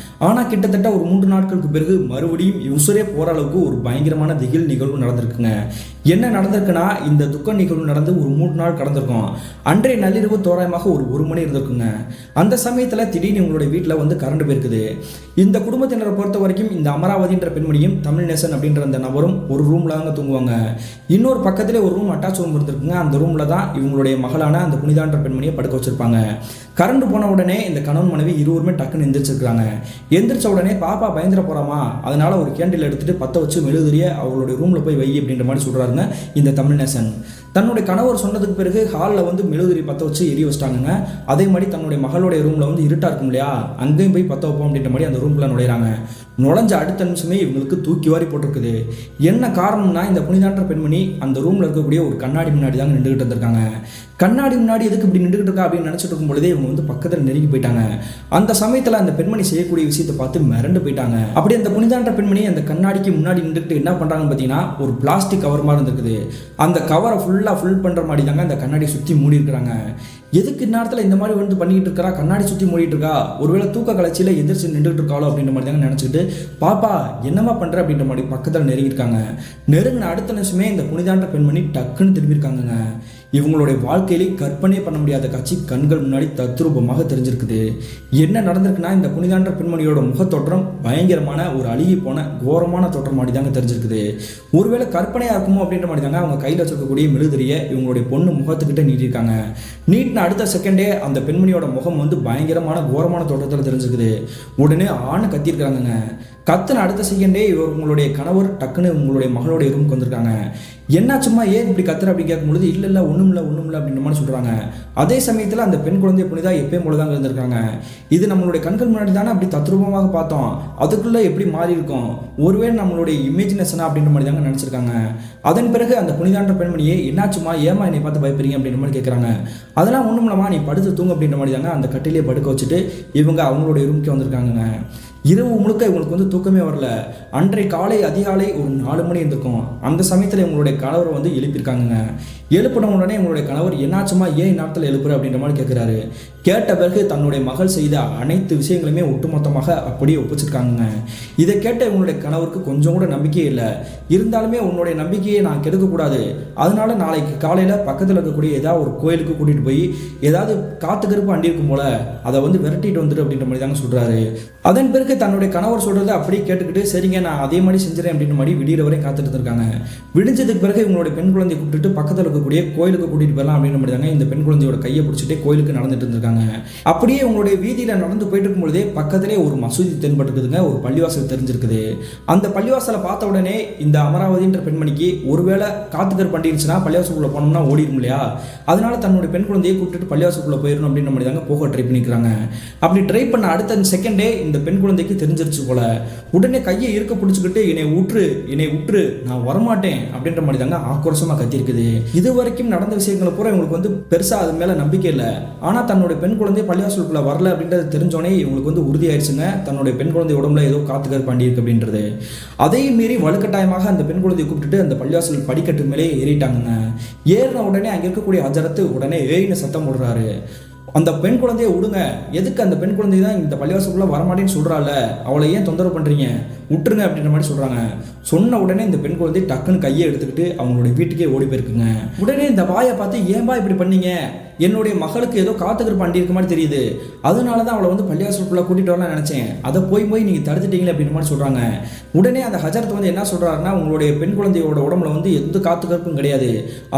ஆனா கிட்டத்தட்ட ஒரு 3 நாட்களுக்கு பிறகு மறுபடியும் உசுரே போற அளவுக்கு ஒரு பயங்கரமான திகில் நிகழ்வு நடந்திருக்குங்க. என்ன நடந்திருக்குன்னா, இந்த துக்க நிகழ்வு நடந்து ஒரு 3 நாள் கடந்திருக்கும். அன்றைய நள்ளிரவு தோராயமாக ஒரு 1 மணி இருந்திருக்குங்க. அந்த சமயத்தில் திடீர்னு உங்களுடைய வீட்டில் வந்து கரண்ட் போயிருக்குது. இந்த குடும்பத்தினரை பொறுத்த வரைக்கும் இந்த அமராவதின்ற பெண்மணியும் தமிழ்நேசன் அப்படின்ற அந்த நபரும் ஒரு ரூம்ல தாங்க தூங்குவாங்க. இன்னொரு பக்கத்திலே ஒரு ரூம் அட்டாச் ரூம் இருந்திருக்குங்க. அந்த ரூம்ல தான் இவங்களுடைய மகளான அந்த புனிதான்ற பெண்மணியை படுக்க வச்சிருப்பாங்க. கரண்ட் போன உடனே இந்த கணவன் மனைவி இருவருமே டக்குன்னு எந்திரிச்சிருக்காங்க. எந்திரிச்ச உடனே பாப்பா பயந்துட போறாமா, அதனால ஒரு கேண்டில் எடுத்துட்டு பற்ற வச்சு மெழுகுதிரிய அவங்களுடைய ரூம்ல போய் வை அப்படின்ற மாதிரி சொல்றாருங்க இந்த தமிழ்நேசன். தன்னுடைய கணவர் சொன்னதுக்கு பிறகு ஹாலில் வந்து மெழுகுதிரி பற்ற வச்சு எரிய வச்சிட்டாங்க. அதே மாதிரி தன்னுடைய மகளுடைய ரூமில் வந்து இருட்டா இருக்கும் இல்லையா, அங்கேயும் போய் பற்ற வைப்போம் அப்படின்ற மாதிரி அந்த ரூம்குள்ள நுழையிறாங்க. நுழைஞ்ச அடுத்த நிமிஷமே இவங்களுக்கு தூக்கி வாரி போட்டிருக்குது. என்ன காரணம்னா, இந்த புனிதான்ற பெண்மணி அந்த ரூமில் இருக்கக்கூடிய ஒரு கண்ணாடி முன்னாடி தாங்க நின்றுகிட்டு இருந்திருக்காங்க. கண்ணாடி முன்னாடி எதுக்கு இப்படி நின்றுகிட்டு இருக்கா அப்படின்னு நினச்சிட்டு இருக்கும் பொழுதே இவங்க வந்து பக்கத்தில் நெருங்கி போயிட்டாங்க. அந்த சமயத்தில் அந்த பெண்மணி செய்யக்கூடிய விஷயத்தை பார்த்து மிரண்டு போயிட்டாங்க. அப்படி அந்த புனிதான்ற பெண்மணி அந்த கண்ணாடிக்கு முன்னாடி நின்றுட்டு என்ன பண்ணுறாங்கன்னு பார்த்தீங்கன்னா, ஒரு பிளாஸ்டிக் கவர் மாதிரி இருந்திருக்குது. அந்த கவரை ஃபுல் பண்ணுற மாதிரி தாங்க அந்த கண்ணாடியை சுற்றி மூடி இருக்கிறாங்க. எதுக்கு இந்நேரத்தில் இந்த மாதிரி வந்து பண்ணிக்கிட்டு இருக்கா, கண்ணாடி சுற்றி மூடிட்டு இருக்கா, ஒருவேளை தூக்க கலைச்சியில் எதிர்த்து நின்றுட்டு இருக்காளோ அப்படின்ற மாதிரி தாங்க நினச்சிக்கிட்டு, பாப்பா என்னமா பண்ணுற அப்படின்ற மாதிரி பக்கத்தில் நெருங்கியிருக்காங்க. நெருங்கின அடுத்த நிமிஷமே இந்த புனிதான்ற பெண்மணி டக்குன்னு திரும்பியிருக்காங்க. இவங்களுடைய வாழ்க்கையிலே கற்பனை பண்ண முடியாத காட்சி கண்கள் முன்னாடி தத்ரூபமாக தெரிஞ்சிருக்குது. என்ன நடந்திருக்குன்னா, இந்த புனிதான்ற பெண்மணியோட முகத்தோற்றம் பயங்கரமான ஒரு அழுகி போன கோரமான தோற்றம் மாதிரி தாங்க தெரிஞ்சிருக்குது. ஒருவேளை கற்பனையாக இருக்குமோ அப்படின்ற மாதிரி தாங்க அவங்க கையில் வச்சிருக்கக்கூடிய மெழுகுதிரியை இவங்களுடைய பொண்ணு முகத்துக்கிட்ட நீட்டிருக்காங்க. நீட்டின அடுத்த செகண்டே அந்த பெண்மணியோட முகம் வந்து பயங்கரமான கோரமான தோற்றத்தில் தெரிஞ்சிருக்குது. உடனே ஆணு கத்திருக்காங்க. கத்துன அடுத்த செகண்டே உங்களுடைய கணவர் டக்குன்னு உங்களுடைய மகளுடைய ரூமுக்கு வந்திருக்காங்க. என்னாச்சும்மா, ஏன் இப்படி கத்துற அப்படின்னு கேட்கும்பொழுது இல்லை ஒன்றும் இல்லை அப்படின்ற மாதிரி சொல்கிறாங்க. அதே சமயத்தில் அந்த பெண் குழந்தை புனிதா எப்பயும் போல தான் இருந்திருக்காங்க. இது நம்மளுடைய கண்கள் முன்னாடி தானே அப்படி தத்ரூபமாக பார்த்தோம், அதுக்குள்ளே எப்படி மாறி இருக்கும், ஒருவேளை நம்மளுடைய இமேஜினேஷனா அப்படின்ற மாதிரி தாங்க நினச்சிருக்காங்க. அதன் பிறகு அந்த புனிதான்ற பெண்மணியை என்னாச்சுமா, ஏமா என்னை பார்த்து பயப்படுறீங்க அப்படின்ற மாதிரி கேட்குறாங்க. அதெல்லாம் ஒன்றும் இல்லைம்மா, நீ படுத்து தூங்க அப்படின்ற மாதிரி தாங்க அந்த கட்டிலே படுக்க வச்சுட்டு இவங்க அவங்களுடைய ரூமுக்கே வந்திருக்காங்க. இரவு முழுக்க இவங்களுக்கு தூக்கமே வரல. அன்றைய காலை அதிகாலை ஒரு 4 மணி இருந்திருக்கும். அந்த சமயத்தில் இவங்களுடைய கணவர் எழுப்பியிருக்காங்க. எழுப்பின உடனே இவங்களுடைய கணவர் என்னாச்சுமா, ஏன் இந்நேரத்தில் எழுப்புற அப்படின்ற மாதிரி கேட்குறாரு. கேட்ட பிறகு தன்னுடைய மகள் செய்த அனைத்து விஷயங்களுமே ஒட்டுமொத்தமாக அப்படியே ஒப்பிச்சிருக்காங்க. இதை கேட்ட இவங்களுடைய கணவருக்கு கொஞ்சம் கூட நம்பிக்கையே இல்லை. இருந்தாலுமே உன்னுடைய நம்பிக்கையை நான் கெடுக்கக்கூடாது, அதனால நாளைக்கு காலையில் பக்கத்தில் இருக்கக்கூடிய ஏதாவது ஒரு கோயிலுக்கு கூட்டிகிட்டு போய் ஏதாவது காத்து கருப்பு அண்டிருக்கும் போல அதை விரட்டிட்டு வந்துடு அப்படின்ற மாதிரி தாங்க சொல்கிறாரு. அதன் பிறகு தன்னுடைய கணவர் சொல்கிறத அப்படியே கேட்டுக்கிட்டு சரிங்க நான் அதே மாதிரி செஞ்சுறேன் அப்படின்ற மாதிரி விடிகிற வரை காத்துட்டு இருக்காங்க. விடிஞ்சதுக்கு பிறகு இவங்களுடைய பெண் குழந்தையை கூப்பிட்டு பக்கத்தில் இருக்கக்கூடிய கோயிலுக்கு கூட்டிகிட்டு போகலாம் அப்படின்னு மாதிரி தாங்க இந்த பெண் குழந்தையோட கையை பிடிச்சிட்டு கோயிலுக்கு நடந்துட்டு இருந்திருக்காங்க. அப்படியே உங்களுடைய வீதியில் நடந்து போயிட்டு இருக்கும் பொழுதே பக்கத்திலே ஒரு மசூதி தென்பட்டுக்குதுங்க, ஒரு பள்ளிவாசல் தெரிஞ்சிருக்குது. அந்த பள்ளிவாசலை பார்த்த உடனே இந்த அமராவதின்ற பெண்மணிக்கு ஒருவேளை காத்துக்கர் பண்ணிருச்சுன்னா பள்ளிவாசலுக்குள்ள போனோம்னா ஓடிடும் இல்லையா, அதனால தன்னுடைய பெண் குழந்தையை கூப்பிட்டு பள்ளிவாசலுக்குள்ள போயிடணும் அப்படின்ற மாதிரி தாங்க போக ட்ரை பண்ணிக்கிறாங்க. அப்படி ட்ரை பண்ண அடுத்த செகண்டே இந்த பெண் குழந்தைக்கு தெரிஞ்சிருச்சு போல. உடனே கையை இருக்க பிடிச்சிக்கிட்டு என்னை உற்று நான் வரமாட்டேன் அப்படின்ற மாதிரி தாங்க ஆக்ரோஷமா கத்திருக்குது. இது வரைக்கும் நடந்த விஷயங்களை பூரா இவங்களுக்கு பெருசா அது மேல நம்பிக்கை இல்லை. ஆனா தன்னுடைய பெண் குழந்தை பள்ளிவாசலுக்குள்ள வரல அப்படின்றது தெரிஞ்சோடனே இவங்களுக்கு உறுதியாயிருச்சுங்க, தன்னுடைய பெண் குழந்தை உடம்புல ஏதோ காத்துக்கர் பண்ணியிருக்கு அப்படின்றது. அதையும் மீறி வலுக்கட்டாயமாக அந்த பெண் குழந்தையை கூப்பிட்டுட்டு அந்த பள்ளிவாசல் படிக்கட்டு மேலே ஏறிட்டாங்க. ஏறின உடனே அங்க இருக்கக்கூடிய ஹஜரத்து உடனே ஏன்னு சத்தம் போடுறாரு. அந்த பெண் குழந்தைய விடுங்க, எதுக்கு அந்த பெண் குழந்தை தான் இந்த பள்ளிவாசலுக்குள்ள வரமாட்டேன்னு சொல்றாள், அவளை ஏன் தொந்தரவு பண்றீங்க, விட்டுருங்க அப்படின்ற மாதிரி சொல்றாங்க. சொன்ன உடனே இந்த பெண் குழந்தை டக்குன்னு கையை எடுத்துக்கிட்டு அவங்களுடைய வீட்டுக்கே ஓடி போயிருக்குங்க. உடனே இந்த வாயை பார்த்து ஏன்பா இப்படி பண்ணீங்க, என்னுடைய மகளுக்கு ஏதோ காத்துக்கிற பண்ணி இருக்க மாதிரி தெரியுது, அதனால தான் அவளை பள்ளிவாசலுக்குள்ள கூட்டிட்டு வரலாம் நினைச்சேன், அதை போய் நீங்க தடுத்துட்டீங்களே அப்படின்ற மாதிரி சொல்றாங்க. உடனே அந்த ஹஜரத் என்ன சொல்றாருன்னா, உங்களுடைய பெண் குழந்தையோட உடம்புல எந்த காத்துக்கருப்பும் கிடையாது,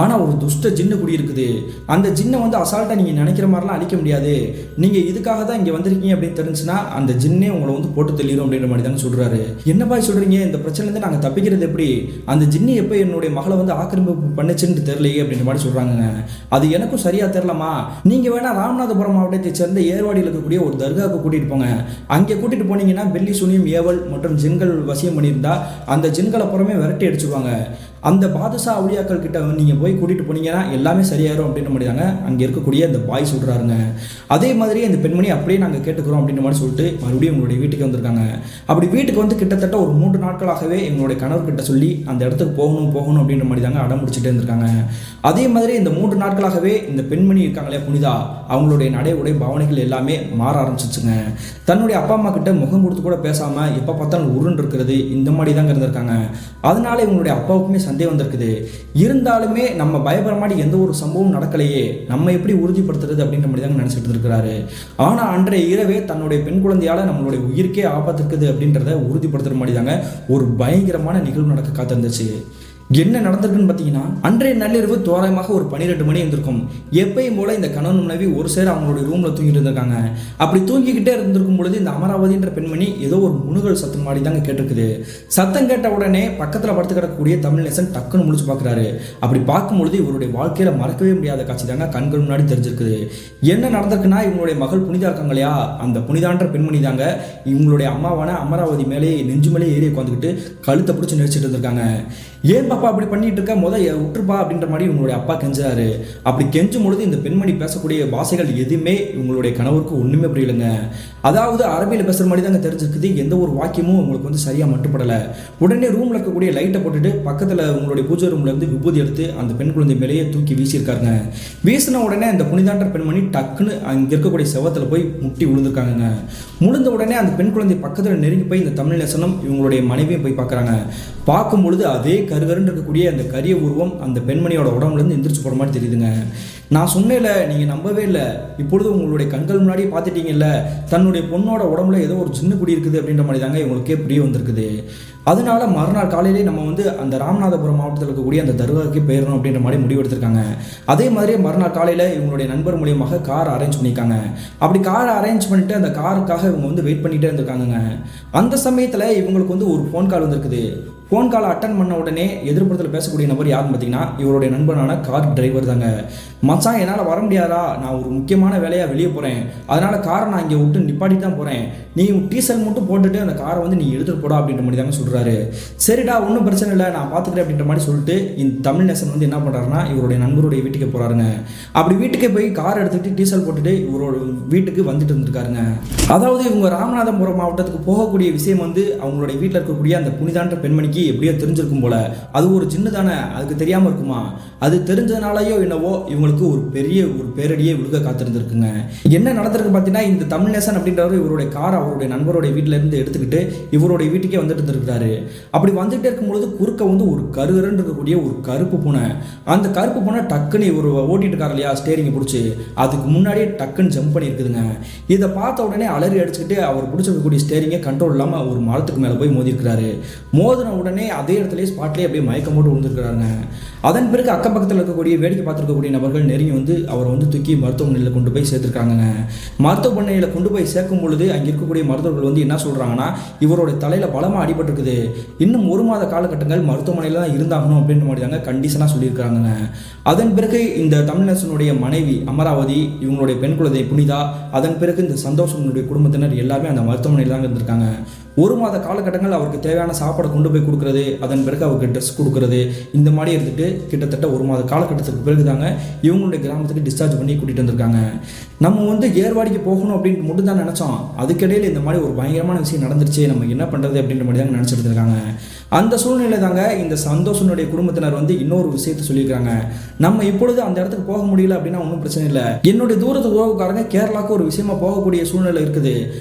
ஆனா ஒரு துஷ்ட ஜின்னு குடி இருக்குது, அந்த ஜின்னை அசால்ட்டா நீங்க நினைக்கிற மாதிரிலாம் அழிக்க முடியாது, நீங்க இதுக்காக தான் இங்க வந்திருக்கீங்க அப்படின்னு தெரிஞ்சுன்னா அந்த ஜின்னே உங்களை போட்டு தெளிரும் அப்படின்ற மாதிரி தாங்க சொல்றாரு. என்னப்பா சொல்றீங்க, இந்த பிரச்சனை நாங்க தப்பிக்கிறது எப்படி, அந்த ஜின்னி எப்ப என்னுடைய மகளை ஆக்கிரமிப்பு பண்ணுச்சுன்னு தெரியலையே அப்படின்ற மாதிரி சொல்றாங்க. அது எனக்கும் சரியா தெரியலமா, நீங்க வேணா ராமநாதபுரம் மாவட்டத்தை சேர்ந்த ஏர்வாடியில் இருக்கக்கூடிய ஒரு தர்காவுக்கு கூட்டிட்டு போங்க, அங்கே கூட்டிட்டு போனீங்கன்னா வெள்ளி சூனியம் ஏவல் மற்றும் ஜின்கள் வசியம் பண்ணியிருந்தா அந்த ஜின்களை புறமே விரட்டி அடிச்சுடுவாங்க, அந்த பாதுஷா அவுளியாக்கள் கிட்ட நீங்க போய் கூட்டிட்டு போனீங்கன்னா எல்லாமே சரியாயிரும் அப்படின்ற மாதிரி தாங்க அங்க இருக்கக்கூடிய அந்த பாய் சொல்றாருங்க. அதே மாதிரி அந்த பெண்மணி அப்படியே நாங்க கேட்டுக்கிறோம் அப்படின்ற மாதிரி சொல்லிட்டு மறுபடியும் உங்களுடைய வீட்டுக்கு வந்திருக்காங்க. அப்படி வீட்டுக்கு கிட்டத்தட்ட ஒரு 3 நாட்களாகவே எங்களுடைய கணவர் கிட்ட சொல்லி அந்த இடத்துக்கு போகணும் அப்படின்ற மாதிரி தாங்க அடம் முடிச்சுட்டே இருந்திருக்காங்க. அதே மாதிரி இந்த 3 நாட்களாகவே இந்த பெண்மணி இருக்காங்களே புனிதா, அவங்களுடைய நடை உடை பாவனைகள் எல்லாமே மாற ஆரம்பிச்சிச்சுங்க. தன்னுடைய அப்பா அம்மா கிட்ட முகம் கொடுத்து கூட பேசாம எப்ப பார்த்தாலும் உருண்டு இருக்கிறது, இந்த மாதிரி தாங்க இருந்திருக்காங்க. அதனால இவங்களுடைய அப்பாவுக்குமே சந்தேகம் வந்திருக்குது. இருந்தாலுமே நம்ம பயப்படுற மாதிரி எந்த ஒரு சம்பவம் நடக்கலையே, நம்ம எப்படி உறுதிப்படுத்துறது அப்படின்ற மாதிரி தாங்க நினைச்சிட்டு இருக்கிறாரு. ஆனா அன்றைய இரவே தன்னுடைய பெண் குழந்தையால நம்மளுடைய உயிருக்கே ஆபத்து இருக்குது அப்படின்றத உறுதிப்படுத்துற மாதிரி தாங்க ஒரு பயங்கரமான நிகழ்வு நடக்க காத்திருந்துச்சு. என்ன நடந்திருக்குன்னு பார்த்தீங்கன்னா, அன்றைய நள்ளிரவு தோராயமாக ஒரு 12 மணி இருந்திருக்கும். எப்பயும் போல இந்த கணவன் மனைவி ஒரு சேர அவங்களுடைய ரூம்ல தூங்கிட்டு இருந்திருக்காங்க. அப்படி தூங்கிக்கிட்டே இருந்திருக்கும் பொழுது இந்த அமராவதின்ற பெண்மணி ஏதோ ஒரு முணுகல் சத்தம் மாதிரி தாங்க கேட்டிருக்குது. சத்தம் கேட்ட உடனே பக்கத்தில் படுத்து கிடக்கக்கூடிய தமிழ்நேசன் டக்குன்னு முடிச்சு பார்க்குறாரு. அப்படி பார்க்கும்பொழுது இவருடைய வாழ்க்கையில மறக்கவே முடியாத காட்சி தாங்க கண்கள் முன்னாடி தெரிஞ்சிருக்குது. என்ன நடந்திருக்குன்னா, இவங்களுடைய மகள் புனிதா இருக்காங்க இல்லையா, அந்த புனிதான்ற பெண்மணி தாங்க இவங்களுடைய அம்மாவான அமராவதி மேலே நெஞ்சு மேலே ஏறி உட்காந்துக்கிட்டு கழுத்தை பிடிச்சி நெரிச்சிட்டு இருந்திருக்காங்க. ஏன் பாப்பா அப்படி பண்ணிட்டு இருக்க, விட்டுருப்பா அப்படின்ற மாதிரி இவங்களுடைய அப்பா கெஞ்சாரு. அப்படி கெஞ்சும் பொழுது இந்த பெண்மணி பேசக்கூடிய பாஷைகள் எதுவுமே இவங்களுடைய கணவருக்கு ஒண்ணுமே புரியலைங்க. அதாவது அரபியில் பேசுற மாதிரி தாங்க தெரிஞ்சிருக்குது, எந்த ஒரு வாக்கியமும் உங்களுக்கு சரியா மட்டுப்படல. உடனே ரூம்ல இருக்கக்கூடிய லைட்டை போட்டுட்டு பக்கத்துல உங்களுடைய பூஜை ரூம்ல இருந்து விபூதி எடுத்து அந்த பெண் குழந்தை மேலேயே தூக்கி வீசியிருக்காங்க. வீசின உடனே அந்த புனிதான்ற பெண்மணி டக்குன்னு அங்க இருக்கக்கூடிய செவத்துல போய் முட்டி விழுந்திருக்காங்க. முழுந்த உடனே அந்த பெண் குழந்தை பக்கத்துல நெருங்கி போய் இந்த தமிழ்நேசனும் இவங்களுடைய மனைவியும் போய் பார்க்கறாங்க. பார்க்கும் பொழுது அதே கருகருன்னு இருக்கக்கூடிய அந்த கரிய உருவம் அந்த பெண்மணியோட உடம்புல இருந்து எந்திரிச்சு போற மாதிரி தெரியுதுங்க. நான் சொன்னேன்ல, நீங்கள் நம்பவே இல்லை, இப்பொழுது உங்களுடைய கண்கள் முன்னாடி பார்த்துட்டீங்கல்ல, தன்னுடைய பொண்ணோட உடம்புல ஏதோ ஒரு சின்ன குடி இருக்குது அப்படின்ற மாதிரி தாங்க இவங்களுக்கே புரிய வந்திருக்குது. அதனால மறுநாள் காலையிலே நம்ம வந்து அந்த ராமநாதபுரம் மாவட்டத்தில் இருக்கக்கூடிய அந்த தர்காவுக்கு போயிடணும் அப்படின்ற மாதிரி முடிவெடுத்திருக்காங்க. அதே மாதிரி மறுநாள் காலையில் இவங்களுடைய நண்பர் மூலியமாக கார் அரேஞ்ச் பண்ணியிருக்காங்க. அப்படி காரை அரேஞ்ச் பண்ணிட்டு அந்த காருக்காக இவங்க வந்து வெயிட் பண்ணிகிட்டே இருந்திருக்காங்க. அந்த சமயத்தில் இவங்களுக்கு வந்து ஒரு ஃபோன் கால் வந்திருக்குது. ஃபோன் காலை அட்டன் பண்ண உடனே எதிர்ப்புறத்தில் பேசக்கூடிய நபர் யாருன்னு பார்த்தீங்கன்னா இவருடைய நண்பனான கார் டிரைவர் தாங்க. மச்சான், என்னால் வர முடியாதா, நான் ஒரு முக்கியமான வேலையாக வெளியே போகிறேன், அதனால் காரை நான் இங்கே விட்டு நிப்பாட்டி தான் போகிறேன், நீ டீசல் மட்டும் போட்டுட்டு அந்த காரை வந்து நீ எடுத்துகிட்டு போடா அப்படின்ற மாதிரி தாங்க சொல்கிறாரு. சரிடா, ஒன்றும் பிரச்சனை இல்லை, நான் பார்த்துக்கிறேன் அப்படின்ற மாதிரி சொல்லிட்டு இந்த தமிழ் நேசன் வந்து என்ன பண்ணுறாருன்னா இவருடைய நண்பருடைய வீட்டுக்கு போகிறாருங்க. அப்படி வீட்டுக்கு போய் கார் எடுத்துகிட்டு டீசல் போட்டுட்டு இவரோட வீட்டுக்கு வந்துட்டு இருந்திருக்காருங்க. அதாவது இவங்க ராமநாதபுரம் மாவட்டத்துக்கு போகக்கூடிய விஷயம் வந்து அவங்களுடைய வீட்டில் இருக்கக்கூடிய அந்த புனிதான்ற பெண்மணிக்கு எப்படியோ தெரிஞ்சிருக்கும் போல. அது ஒரு சின்ன தானே, அதுக்கு தெரியாமல் இருக்குமா? அது தெரிஞ்சதுனாலயோ என்னவோ இவங்களுக்கு ஒரு பெரிய ஒரு பேரடியே விழுக காத்திருந்திருக்குங்க. என்ன நடந்திருக்கு பார்த்தீங்கன்னா, இந்த தமிழ் நேசன் அப்படின்றவர் இவருடைய கார் அவருடைய நண்பருடைய வீட்டில இருந்து எடுத்துக்கிட்டு இவருடைய வீட்டுக்கே வந்துட்டு இருந்திருக்காரு. அப்படி வந்துட்டே இருக்கும்பொழுது குறுக்க வந்து ஒரு கருகருன்னு இருக்கக்கூடிய ஒரு கருப்பு பூனை, அந்த கருப்பு பூனை டக்குன்னு இவர் ஓட்டிட்டு இருக்காரு இல்லையா ஸ்டேரிங்கை பிடிச்சி, அதுக்கு முன்னாடியே டக்குன்னு ஜம்ப் பண்ணி இருக்குதுங்க. இதை பார்த்த உடனே அலறி அடிச்சுக்கிட்டு அவர் பிடிச்சிருக்கக்கூடிய ஸ்டேரிங்கை கண்ட்ரோல் இல்லாமல் ஒரு மரத்துக்கு மேலே போய் மோதி இருக்கிறாரு. மோதின உடனே அதே இடத்துல ஸ்பாட்லேயே அப்படியே மயக்கம் போட்டு விழுந்துருக்கிறாங்க. அதன் பிறகு அக்கம் பக்கத்தில் இருக்கக்கூடிய வேடிக்கை பார்த்துருக்கக்கூடிய நபர்கள் நெருங்கி வந்து அவரை வந்து தூக்கி மருத்துவமனையில் கொண்டு போய் சேர்த்துருக்காங்க. மருத்துவமனையில் கொண்டு போய் சேர்க்கும் பொழுது அங்கே இருக்கக்கூடிய மருத்துவர்கள் வந்து என்ன சொல்கிறாங்கன்னா, இவருடைய தலையில் பலமாக அடிபட்டிருக்குது, இன்னும் 1 மாத காலகட்டங்கள் மருத்துவமனையில் தான் இருந்தாகணும் அப்படின்ற மாதிரி தாங்க கண்டிஷனாக சொல்லியிருக்கிறாங்க. அதன் பிறகு இந்த தமிழ்நேசனுடைய மனைவி அமராவதி, இவங்களுடைய பெண் குழந்தை புனிதா, அதன் பிறகு இந்த சந்தோஷனுடைய குடும்பத்தினர் எல்லாமே அந்த மருத்துவமனையில் தான் இருந்திருக்காங்க. 1 மாத காலகட்டங்கள் அவருக்கு தேவையான சாப்பாடை கொண்டு போய் கொடுக்குறது, அதன் பிறகு அவருக்கு ட்ரெஸ் கொடுக்குறது, இந்த மாதிரி இருந்துட்டு கிட்டத்தட்ட 1 மாத காலகட்டத்துக்கு பிறகு தாங்க இவங்களுடைய கிராமத்துக்கு டிஸ்சார்ஜ் பண்ணி கூட்டிகிட்டு வந்திருக்காங்க. நம்ம வந்து ஏர்வாடிக்கு போகணும் அப்படின்ட்டு மட்டும் தான் நினச்சோம், அதுக்கிடையில் இந்த மாதிரி ஒரு பயங்கரமான விஷயம் நடந்துருச்சு, நம்ம என்ன பண்ணுறது அப்படின்ற மாதிரி தாங்க நினச்சிட்டு இருக்காங்க. அந்த சூழ்நிலை தாங்க இந்த சந்தோஷனுடைய குடும்பத்தினர் வந்து இன்னொரு விஷயத்தை சொல்லியிருக்காங்க. நம்ம இப்பொழுது அந்த இடத்துக்கு போக முடியல அப்படின்னா ஒன்றும் பிரச்சனை இல்லை, என்னுடைய தூரத்து உறவுக்காரங்க கேரளாவுக்கு ஒரு விஷயமா போகக்கூடிய சூழ்நிலை இருக்குது,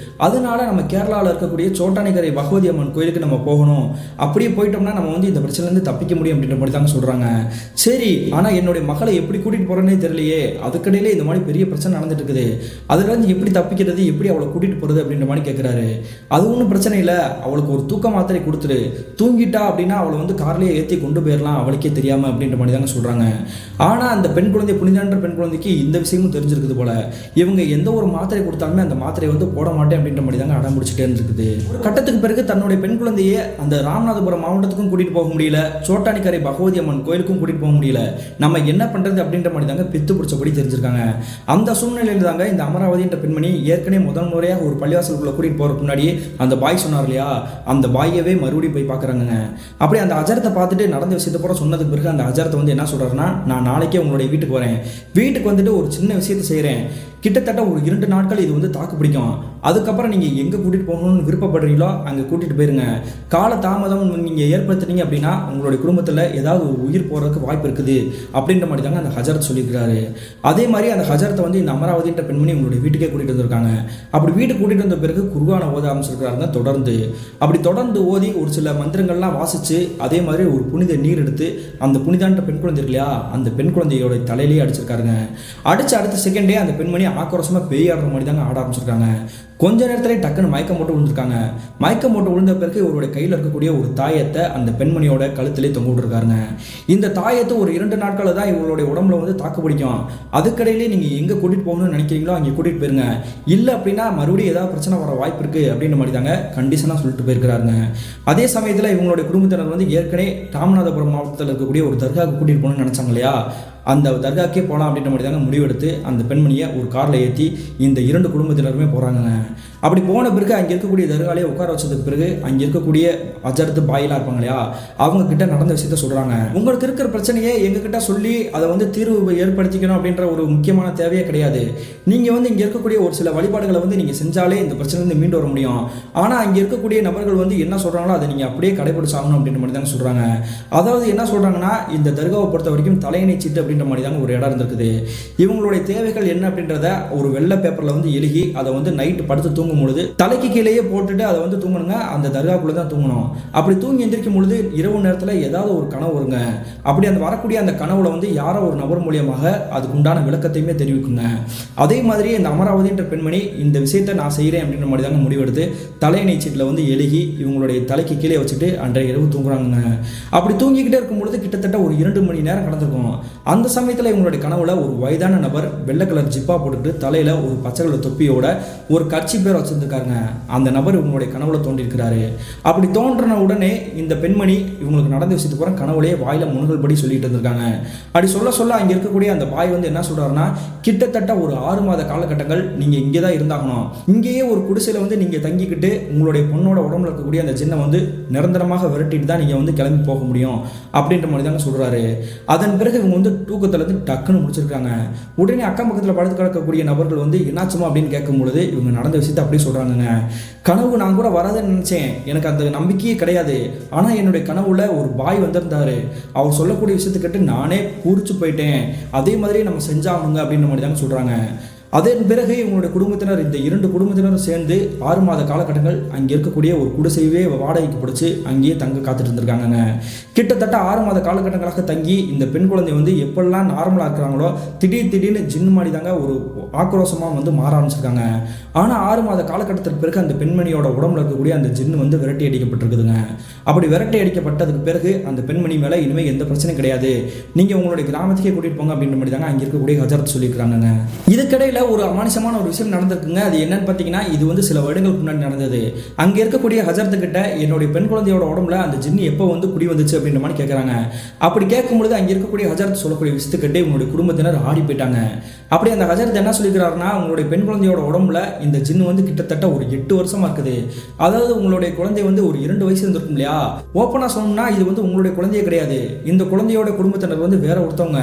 அதனால நம்ம கேரளாவில் இருக்கக்கூடிய சோட்டானிக்கரை பகவதி அம்மன் கோயிலுக்கு நம்ம போகணும், அப்படியே போயிட்டோம்னா நம்ம வந்து இந்த பிரச்சனைலேருந்து தப்பிக்க முடியும் அப்படின்ற மாதிரி தாங்க சொல்கிறாங்க. சரி, ஆனால் என்னுடைய மகளை எப்படி கூட்டிகிட்டு போகிறேன்னே தெரியலையே, அதுக்கடையிலே இந்த மாதிரி பெரிய பிரச்சனை நடந்துட்டு இருக்குது, அதுலேருந்து எப்படி தப்பிக்கிறது, எப்படி அவளை கூட்டிகிட்டு போகிறது அப்படின்ற மாதிரி கேட்குறாரு. அது ஒன்றும் பிரச்சனை இல்லை, அவளுக்கு ஒரு தூக்க மாத்திரை கொடுத்துரு, தூங்கிட்டா அப்படின்னா அவளை வந்து கார்லேயே ஏற்றி கொண்டு போயிடலாம் அவளுக்கே தெரியாமல் அப்படின்ற மாதிரி தாங்க சொல்கிறாங்க. ஆனால் அந்த பெண் குழந்தை புனிதான்ற பெண் குழந்தைக்கு இந்த விஷயமும் தெரிஞ்சிருக்குது போல. இவங்க எந்த ஒரு மாத்திரை கொடுத்தாலுமே அந்த மாத்திரையை வந்து போட மாட்டேன் அப்படின்ற மாதிரி தாங்க அடம் பிடிச்சிட்டே இருந்திருக்குது. ஒரு கட்டத்துக்கு பிறகு தன்னுடைய பெண் குழந்தையை அந்த ராமநாதபுரம் மாவட்டத்துக்கும் கூட்டிகிட்டு போக முடியல, சோட்டானிக்கரை பகவதி அம்மன் கோயிலுக்கும் கூட்டிகிட்டு போக முடியல, நம்ம என்ன பண்ணுறது அப்படின்ற மாதிரி தாங்க பித்து பிடிச்சபடி தெரிஞ்சிருக்காங்க. அந்த சூழ்நிலையில் தாங்க இந்த அமராவதின்ற பெண்மணி ஏற்கனவே முதல் முறையாக ஒரு பள்ளிவாசலுக்குள்ளே கூட்டிகிட்டு போகிறதுக்கு முன்னாடி அந்த பாய் சொன்னார் இல்லையா, அந்த பாயவே மறுபடியும் போய் பார்க்குறாங்க. அப்படி அந்த அஜரத்தை பார்த்துட்டு நடந்த விஷயத்தை பூரா சொன்னதுக்கு பிறகு அந்த அஜரத்தை வந்து என்ன சொல்கிறாருன்னா, நான் நாளைக்கே உங்களுடைய வீட்டுக்கு வரேன், வீட்டுக்கு வந்துட்டு ஒரு சின்ன விஷயத்தை செய்கிறேன், கிட்டத்தட்ட ஒரு 2 நாட்கள் இது வந்து தாக்கு பிடிக்கும், அதுக்கப்புறம் நீங்கள் எங்கே கூட்டிகிட்டு போகணும்னு விருப்பப்படுறீங்களோ அங்கே கூட்டிகிட்டு போயிருங்க, கால தாமதம் நீங்கள் ஏற்படுத்துனீங்க அப்படின்னா உங்களுடைய குடும்பத்தில் ஏதாவது ஒரு உயிர் போகிறதுக்கு வாய்ப்பு இருக்குது அப்படின்ற மாதிரி தாங்க அந்த ஹஜரத் சொல்லியிருக்கிறாரு. அதே மாதிரி அந்த ஹஜரத்தை வந்து இந்த அமராவதின்ற பெண்மணி உங்களுடைய வீட்டுக்கே கூட்டிகிட்டு வந்திருக்காங்க. அப்படி வீட்டுக்கு கூட்டிகிட்டு வந்த பிறகு குர்ஆனை ஓத ஆரம்பிச்சிருக்கிறாருங்க. தொடர்ந்து ஓதி ஒரு சில மந்திரங்கள்லாம் வாசித்து அதே மாதிரி ஒரு புனித நீர் எடுத்து அந்த புனிதான்ற பெண் குழந்தை இல்லையா, அந்த பெண் குழந்தையோட தலையிலேயே அடிச்சிருக்காருங்க. அடித்து அடுத்த செகண்டே அந்த பெண்மணி ஆக்ரோஷமாக பேயாடுற மாதிரி தாங்க ஆட ஆரம்பிச்சிருக்காங்க. கொஞ்ச நேரத்தில் டக்குன்னு மயக்கம் போட்டு விழுந்திருக்காங்க. மயக்கம் போட்டு விழுந்த பிறகு இவருடைய கையில் இருக்கக்கூடிய ஒரு தாயத்தை அந்த பெண்மணியோட கழுத்திலே தொங்க விட்டுருக்காருங்க. இந்த தாயத்தை ஒரு 2 நாட்களில் தான் இவங்களுடைய உடம்புல வந்து தாக்கு பிடிக்கும், அதுக்கடையிலே நீங்கள் எங்கே கூட்டிகிட்டு போகணும்னு நினைக்கிறீங்களோ அங்கே கூட்டிகிட்டு போயிருங்க, இல்லை அப்படின்னா மறுபடியும் ஏதாவது பிரச்சனை வர வாய்ப்பு இருக்குது அப்படின்ற மாதிரி தாங்க கண்டிஷனாக சொல்லிட்டு போயிருக்கிறாருங்க. அதே சமயத்தில் இவங்களுடைய குடும்பத்தினர் வந்து ஏற்கனவே ராமநாதபுரம் மாவட்டத்தில் இருக்கக்கூடிய ஒரு தர்காவுக்கு கூட்டிகிட்டு போகணும்னு நினச்சாங்க இல்லையா, அந்த தர்காக்கே போகலாம் அப்படின்ற மாதிரி தாங்க முடிவெடுத்து அந்த பெண்மணியை ஒரு காரில் ஏற்றி இந்த 2 குடும்பத்தினருமே போகிறாங்க. அப்படி போன பிறகு அங்கே இருக்கக்கூடிய தர்காலே உட்கார வச்சதுக்கு பிறகு அங்கே இருக்கக்கூடிய அஜரத்து பாயெல்லாம் இருப்பாங்க இல்லையா, அவங்க கிட்ட நடந்த விஷயத்த சொல்கிறாங்க. உங்களுக்கு இருக்கிற பிரச்சனையை எங்ககிட்ட சொல்லி அதை வந்து தீர்வு ஏற்படுத்திக்கணும் அப்படின்ற ஒரு முக்கியமான தேவையே கிடையாது, நீங்கள் வந்து இங்கே இருக்கக்கூடிய ஒரு சில வழிபாடுகளை வந்து நீங்கள் செஞ்சாலே இந்த பிரச்சனைலேருந்து மீண்டு வர முடியும், ஆனால் அங்கே இருக்கக்கூடிய நபர்கள் வந்து என்ன சொல்கிறாங்களோ அதை நீங்கள் அப்படியே கடைபிடிச்சாகணும் அப்படின்ற மாதிரி தாங்க சொல்கிறாங்க. அதாவது என்ன சொல்கிறாங்கன்னா, இந்த தர்காவை பொறுத்த வரைக்கும் தலையணை சீட்டு அப்படின்ற மாதிரி தாங்க ஒரு இடம் இருந்திருக்குது. இவங்களுடைய தேவைகள் என்ன அப்படின்றத ஒரு வெள்ளை பேப்பரில் வந்து எழுதி அதை வந்து நைட்டு படுத்து தூங்கும் பொழுது தலைக்கு கீழேயே போட்டுட்டு அதை வந்து தூங்கணுங்க. அந்த தர்காக்குள்ளே தான் தூங்கணும். அப்படி தூங்கி எந்திரிக்கும் பொழுது இரவு நேரத்தில் ஏதாவது ஒரு கனவு வருங்க. அப்படி அந்த வரக்கூடிய அந்த கனவுல வந்து யாரோ ஒரு நபர் மூலியமாக அதுக்கு உண்டான விளக்கத்தையுமே தெரிவிக்குங்க. அதே மாதிரி இந்த அமராவதின்ற பெண்மணி இந்த விஷயத்தை நான் செய்கிறேன் அப்படின்ற மாதிரி தாங்க முடிவெடுத்து தலையணை சீட்டில் வந்து எழுகி இவங்களுடைய தலைக்கு கீழே வச்சுட்டு அன்றைய இரவு தூங்குறாங்க. அப்படி தூங்கிக்கிட்டே இருக்கும் பொழுது கிட்டத்தட்ட ஒரு 2 மணி நேரம் கடந்திருக்கும். அந்த சமயத்தில் இவங்களுடைய கனவுல ஒரு வயதான நபர் வெள்ளை கலர் ஜிப்பா போட்டுட்டு தலையில ஒரு பச்சை கலர் தொப்பியோட ஒரு கட்சி பேர் வச்சிருந்துருக்காங்க. அந்த நபர் இவங்களுடைய கனவுல தோன்றிருக்கிறாரு. அப்படி தோன்றின உடனே இந்த பெண்மணி இவங்களுக்கு நடந்த விஷயத்துக்கு போற கனவுலேயே வாயில முன்கள் படி சொல்லிட்டு இருந்திருக்காங்க. அப்படி சொல்ல அங்க இருக்கக்கூடிய அந்த பாய் வந்து என்ன சொல்றாருன்னா, கிட்டத்தட்ட ஒரு 6 மாத காலகட்டங்கள் நீங்க இங்கே தான் இருந்தாகணும். இங்கேயே ஒரு குடிசையில வந்து நீங்க தங்கிக்கிட்டு உங்களுடைய பொண்ணோட உடம்புல இருக்கக்கூடிய அந்த ஜின்னை வந்து நிரந்தரமாக விரட்டிட்டு தான் நீங்க வந்து கிளம்பி போக முடியும் அப்படின்ற மாதிரி தாங்க சொல்றாரு. அதன் பிறகு இவங்க வந்து தூக்கத்துல இருந்து டக்குன்னு முடிச்சிருக்காங்க. உடனே அக்கம் பக்கத்தில் படுத்து கிடக்கக்கூடிய நபர்கள் வந்து என்னாச்சுமா அப்படின்னு கேட்கும் பொழுது இவங்க நடந்த விஷயத்தை அப்படியே சொல்றாங்க. கனவு நான் கூட வராதுன்னு நினைச்சேன், எனக்கு அந்த நம்பிக்கையே கிடையாது. ஆனா என்னுடைய கனவுல ஒரு பாய் வந்திருந்தாரு. அவர் சொல்லக்கூடிய விஷயத்தை கேட்டு நானே பூரிச்சு போயிட்டேன். அதே மாதிரி நம்ம செஞ்சாகணுங்க அப்படின்ற மாதிரி தாங்க சொல்றாங்க. அதன் பிறகு இவங்களுடைய குடும்பத்தினர் இந்த 2 குடும்பத்தினரும் சேர்ந்து 6 மாத காலகட்டங்கள் அங்கே இருக்கக்கூடிய ஒரு குடிசையவே வாடகைக்கு பிடிச்சி அங்கேயே தங்க காத்துட்டு இருந்திருக்காங்க. கிட்டத்தட்ட 6 மாத காலகட்டங்களாக தங்கி இந்த பெண் குழந்தை வந்து எப்பெல்லாம் நார்மலாக இருக்கிறாங்களோ திடீர்னு ஜின்னு மாதிரி தாங்க ஒரு ஆக்ரோஷமாக வந்து மாற ஆரம்பிச்சிருக்காங்க. ஆனால் 6 மாத காலகட்டத்திற்கு பிறகு அந்த பெண்மணியோட உடம்புல இருக்கக்கூடிய அந்த ஜின்னு வந்து விரட்டி அடிக்கப்பட்டிருக்குதுங்க. அப்படி விரட்டி அடிக்கப்பட்டதுக்கு பிறகு அந்த பெண்மணி மேலே இனிமேல் எந்த பிரச்சனையும் கிடையாது, நீங்கள் உங்களுடைய கிராமத்துக்கே கூட்டிகிட்டு போங்க அப்படின்ற மாதிரி தாங்க அங்கே இருக்கக்கூடிய ஹஜரத் சொல்லியிருக்கிறாங்க. இதுக்கிடையில் ஒரு அமானுஷமான ஒரு விஷயம் நடந்திருக்குங்க. அது என்னன்னு பார்த்தீங்கன்னா, இது வந்து சில வருடங்களுக்கு முன்னாடி நடந்தது. அங்கே இருக்கக்கூடிய ஹஜரத்து கிட்ட என்னுடைய பெண் குழந்தையோட உடம்புல அந்த ஜின்னு எப்போ வந்து குடி வந்துச்சு அப்படின்ற மாதிரி கேட்குறாங்க. அப்படி கேட்கும்பொழுது அங்கே இருக்கக்கூடிய ஹஜரத் சொல்லக்கூடிய விஷயத்துக்கிட்டே உங்களுடைய குடும்பத்தினர் ஆடி போயிட்டாங்க. அப்படி அந்த ஹஜரத் என்ன சொல்லிக்கிறாருன்னா, உங்களுடைய பெண் குழந்தையோட உடம்புல இந்த ஜின்னு வந்து கிட்டத்தட்ட ஒரு 8 வருஷமா இருக்குது. அதாவது உங்களுடைய குழந்தை வந்து ஒரு 2 வயசு இருந்திருக்கும் இல்லையா. ஓப்பனாக சொன்னா இது வந்து உங்களுடைய குழந்தையே கிடையாது. இந்த குழந்தையோட குடும்பத்தினர் வந்து வேற ஒருத்தவங்க,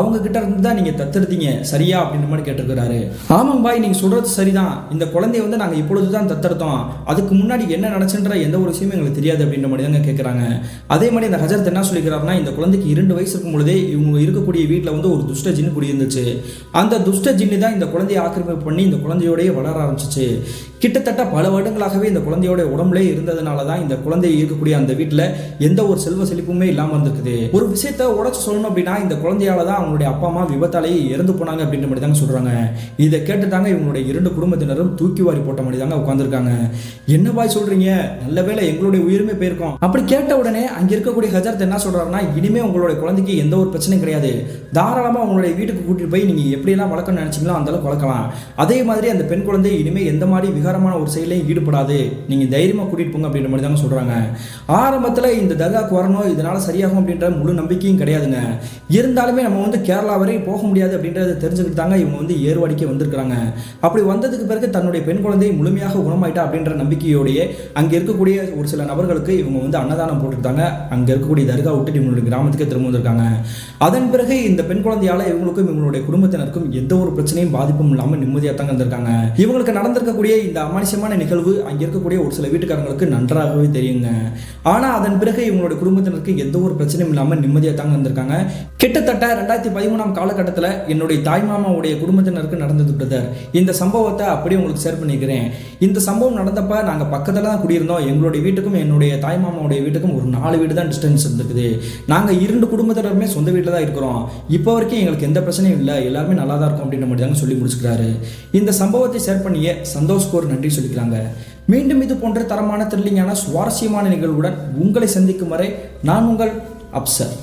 அவங்க கிட்ட இருந்து தான் நீங்க தத்தெடுத்தீங்க சரியா அப்படின்ற மாதிரி கேட்டிருக்கிறாரு. ஆமாம் பாய், நீங்க சொல்றது சரிதான். இந்த குழந்தைய வந்து நாங்க இப்பொழுது தான் தத்தெடுத்தோம். அதுக்கு முன்னாடி என்ன நடச்சுன்ற எந்த ஒரு விஷயமும் எங்களுக்கு தெரியாது அப்படின்ற மாதிரி தாங்க கேட்கறாங்க. அதே மாதிரி இந்த ஹஜரத் என்ன சொல்லிக்கிறாருன்னா, இந்த குழந்தைக்கு 2 வயசு இருக்கும் பொழுதே இவங்க இருக்கக்கூடிய வீட்டில் வந்து ஒரு துஷ்ட ஜின்னு குடியிருந்துச்சு. அந்த துஷ்ட ஜின்னு தான் இந்த குழந்தையை ஆக்கிரமிப்பு பண்ணி இந்த குழந்தையோடய வளர ஆரம்பிச்சிச்சு. கிட்டத்தட்ட பல வருடங்களாகவே இந்த குழந்தையோட உடம்புலே இருந்ததுனால தான் இந்த குழந்தை இருக்கக்கூடிய அந்த வீட்டில் எந்த ஒரு செல்வ செழிப்புமே இல்லாமல் இருந்திருக்குது. ஒரு விஷயத்த உடச்சு சொல்லணும் அப்படின்னா, இந்த குழந்தையால தான் அவங்களுடைய அப்பா அம்மா விபத்தாலேயே இறந்து போனாங்க அப்படின்ற மாதிரி தாங்க சொல்றாங்க. இதை கேட்டு தாங்க இவங்களுடைய 2 குடும்பத்தினரும் தூக்கி வாரி போட்ட மாதிரி தாங்க உட்காந்துருக்காங்க. என்ன பாய் சொல்றீங்க, நல்ல வேளை எங்களுடைய உயிருமே போயிருக்கோம். அப்படி கேட்ட உடனே அங்க இருக்கக்கூடிய ஹஜரத் என்ன சொல்றாருன்னா, இனிமே உங்களுடைய குழந்தைக்கு எந்த ஒரு பிரச்சனையும் கிடையாது, தாராளமா உங்களுடைய வீட்டுக்கு கூட்டிட்டு போய் நீங்க எப்படியெல்லாம் வளர்க்கணும்னு நினைச்சீங்களோ அந்த அளவுக்கு வளர்க்கலாம். அதே மாதிரி அந்த பெண் குழந்தை இனிமே எந்த மாதிரி விகாரமான ஒரு செயலையும் ஈடுபடாது, நீங்க தைரியமா கூட்டிட்டு போங்க அப்படின்ற மாதிரி தாங்க சொல்றாங்க. ஆரம்பத்துல இந்த தர்காக்கு வரணும், இதனால சரியாகும் அப்படின்ற முழு நம்பிக்கையும் கிடையாதுங்க. இருந்தாலுமே நம்ம வந்து கேரளா வரை போக முடியாது அப்படின்றத தெரிஞ்சுக்கிட்டு தாங்க இவங்க வந்து ஏர்வாடிக்கு வந்திருக்கிறாங்க. அப்படி வந்ததுக்கு பிறகு தன்னுடைய பெண் குழந்தை முழுமையாக குணமாயிட்டா அப்படின்ற நம்பிக்கையோடைய அங்க இருக்கக்கூடிய ஒரு சில நபர்களுக்கு இவங்க வந்து அன்னதானம் போட்டுட்டாங்க. அங்க இருக்கக்கூடிய தர்கா விட்டு இவங்களுடைய கிராமத்துக்கே திரும்ப வந்திருக்காங்க. அதன் பிறகு இந்த பெண் குழந்தையால இவங்களுக்கும் இவங்களுடைய குடும்பத்தினருக்கும் எந்த ஒரு பிரச்சனையும் பாதிப்பும் இல்லாம நிம்மதியாக தாங்க இருந்திருக்காங்க. இவங்களுக்கு நடந்திருக்கக்கூடிய இந்த அமானுஷமான நிகழ்வு அங்க இருக்கக்கூடிய ஒரு சில வீட்டுக்காரங்களுக்கு நன்றாகவே தெரியுங்க. ஆனா அதன் பிறகு இவங்களுடைய குடும்பத்தினருக்கு எந்த ஒரு பிரச்சனையும் இல்லாம நிம்மதியாக தாங்க இருந்திருக்காங்க. கிட்டத்தட்ட 2013 காலகட்டத்தில் என்னுடைய தாய் மாமாவுடைய குடும்பத்தினருக்கு நடந்தது பிரதர். இந்த சம்பவத்தை அப்படியே உங்களுக்கு ஷேர் பண்ணிக்கிறேன். இந்த சம்பவம் நடந்தப்ப நாங்கள் பக்கத்தில் தான் குடியிருந்தோம். எங்களுடைய வீட்டுக்கும் என்னுடைய தாய் மாமாவுடைய வீட்டுக்கும் ஒரு 4 வீடு தான் டிஸ்டன்ஸ் இருந்துக்குது. நாங்கள் 2 குடும்பத்தினருமே சொந்த வீட்டில் தான் இருக்கிறோம். இப்போ வரைக்கும் எங்களுக்கு எந்த பிரச்சனையும் இல்லை, எல்லாருமே நல்லா தான் இருக்கும் அப்படின்ற மாதிரி தாங்க சொல்லி முடிச்சுக்கிறாரு. இந்த சம்பவத்தை ஷேர் பண்ணிய சந்தோஷ்க்கு ஒரு நன்றி சொல்லிக்கிறாங்க. மீண்டும் இது போன்ற தரமான த்ரில்லிங்கான சுவாரஸ்யமான நிகழ்வுடன் உங்களை சந்திக்கும் வரை நான் உங்கள் அப்சர்.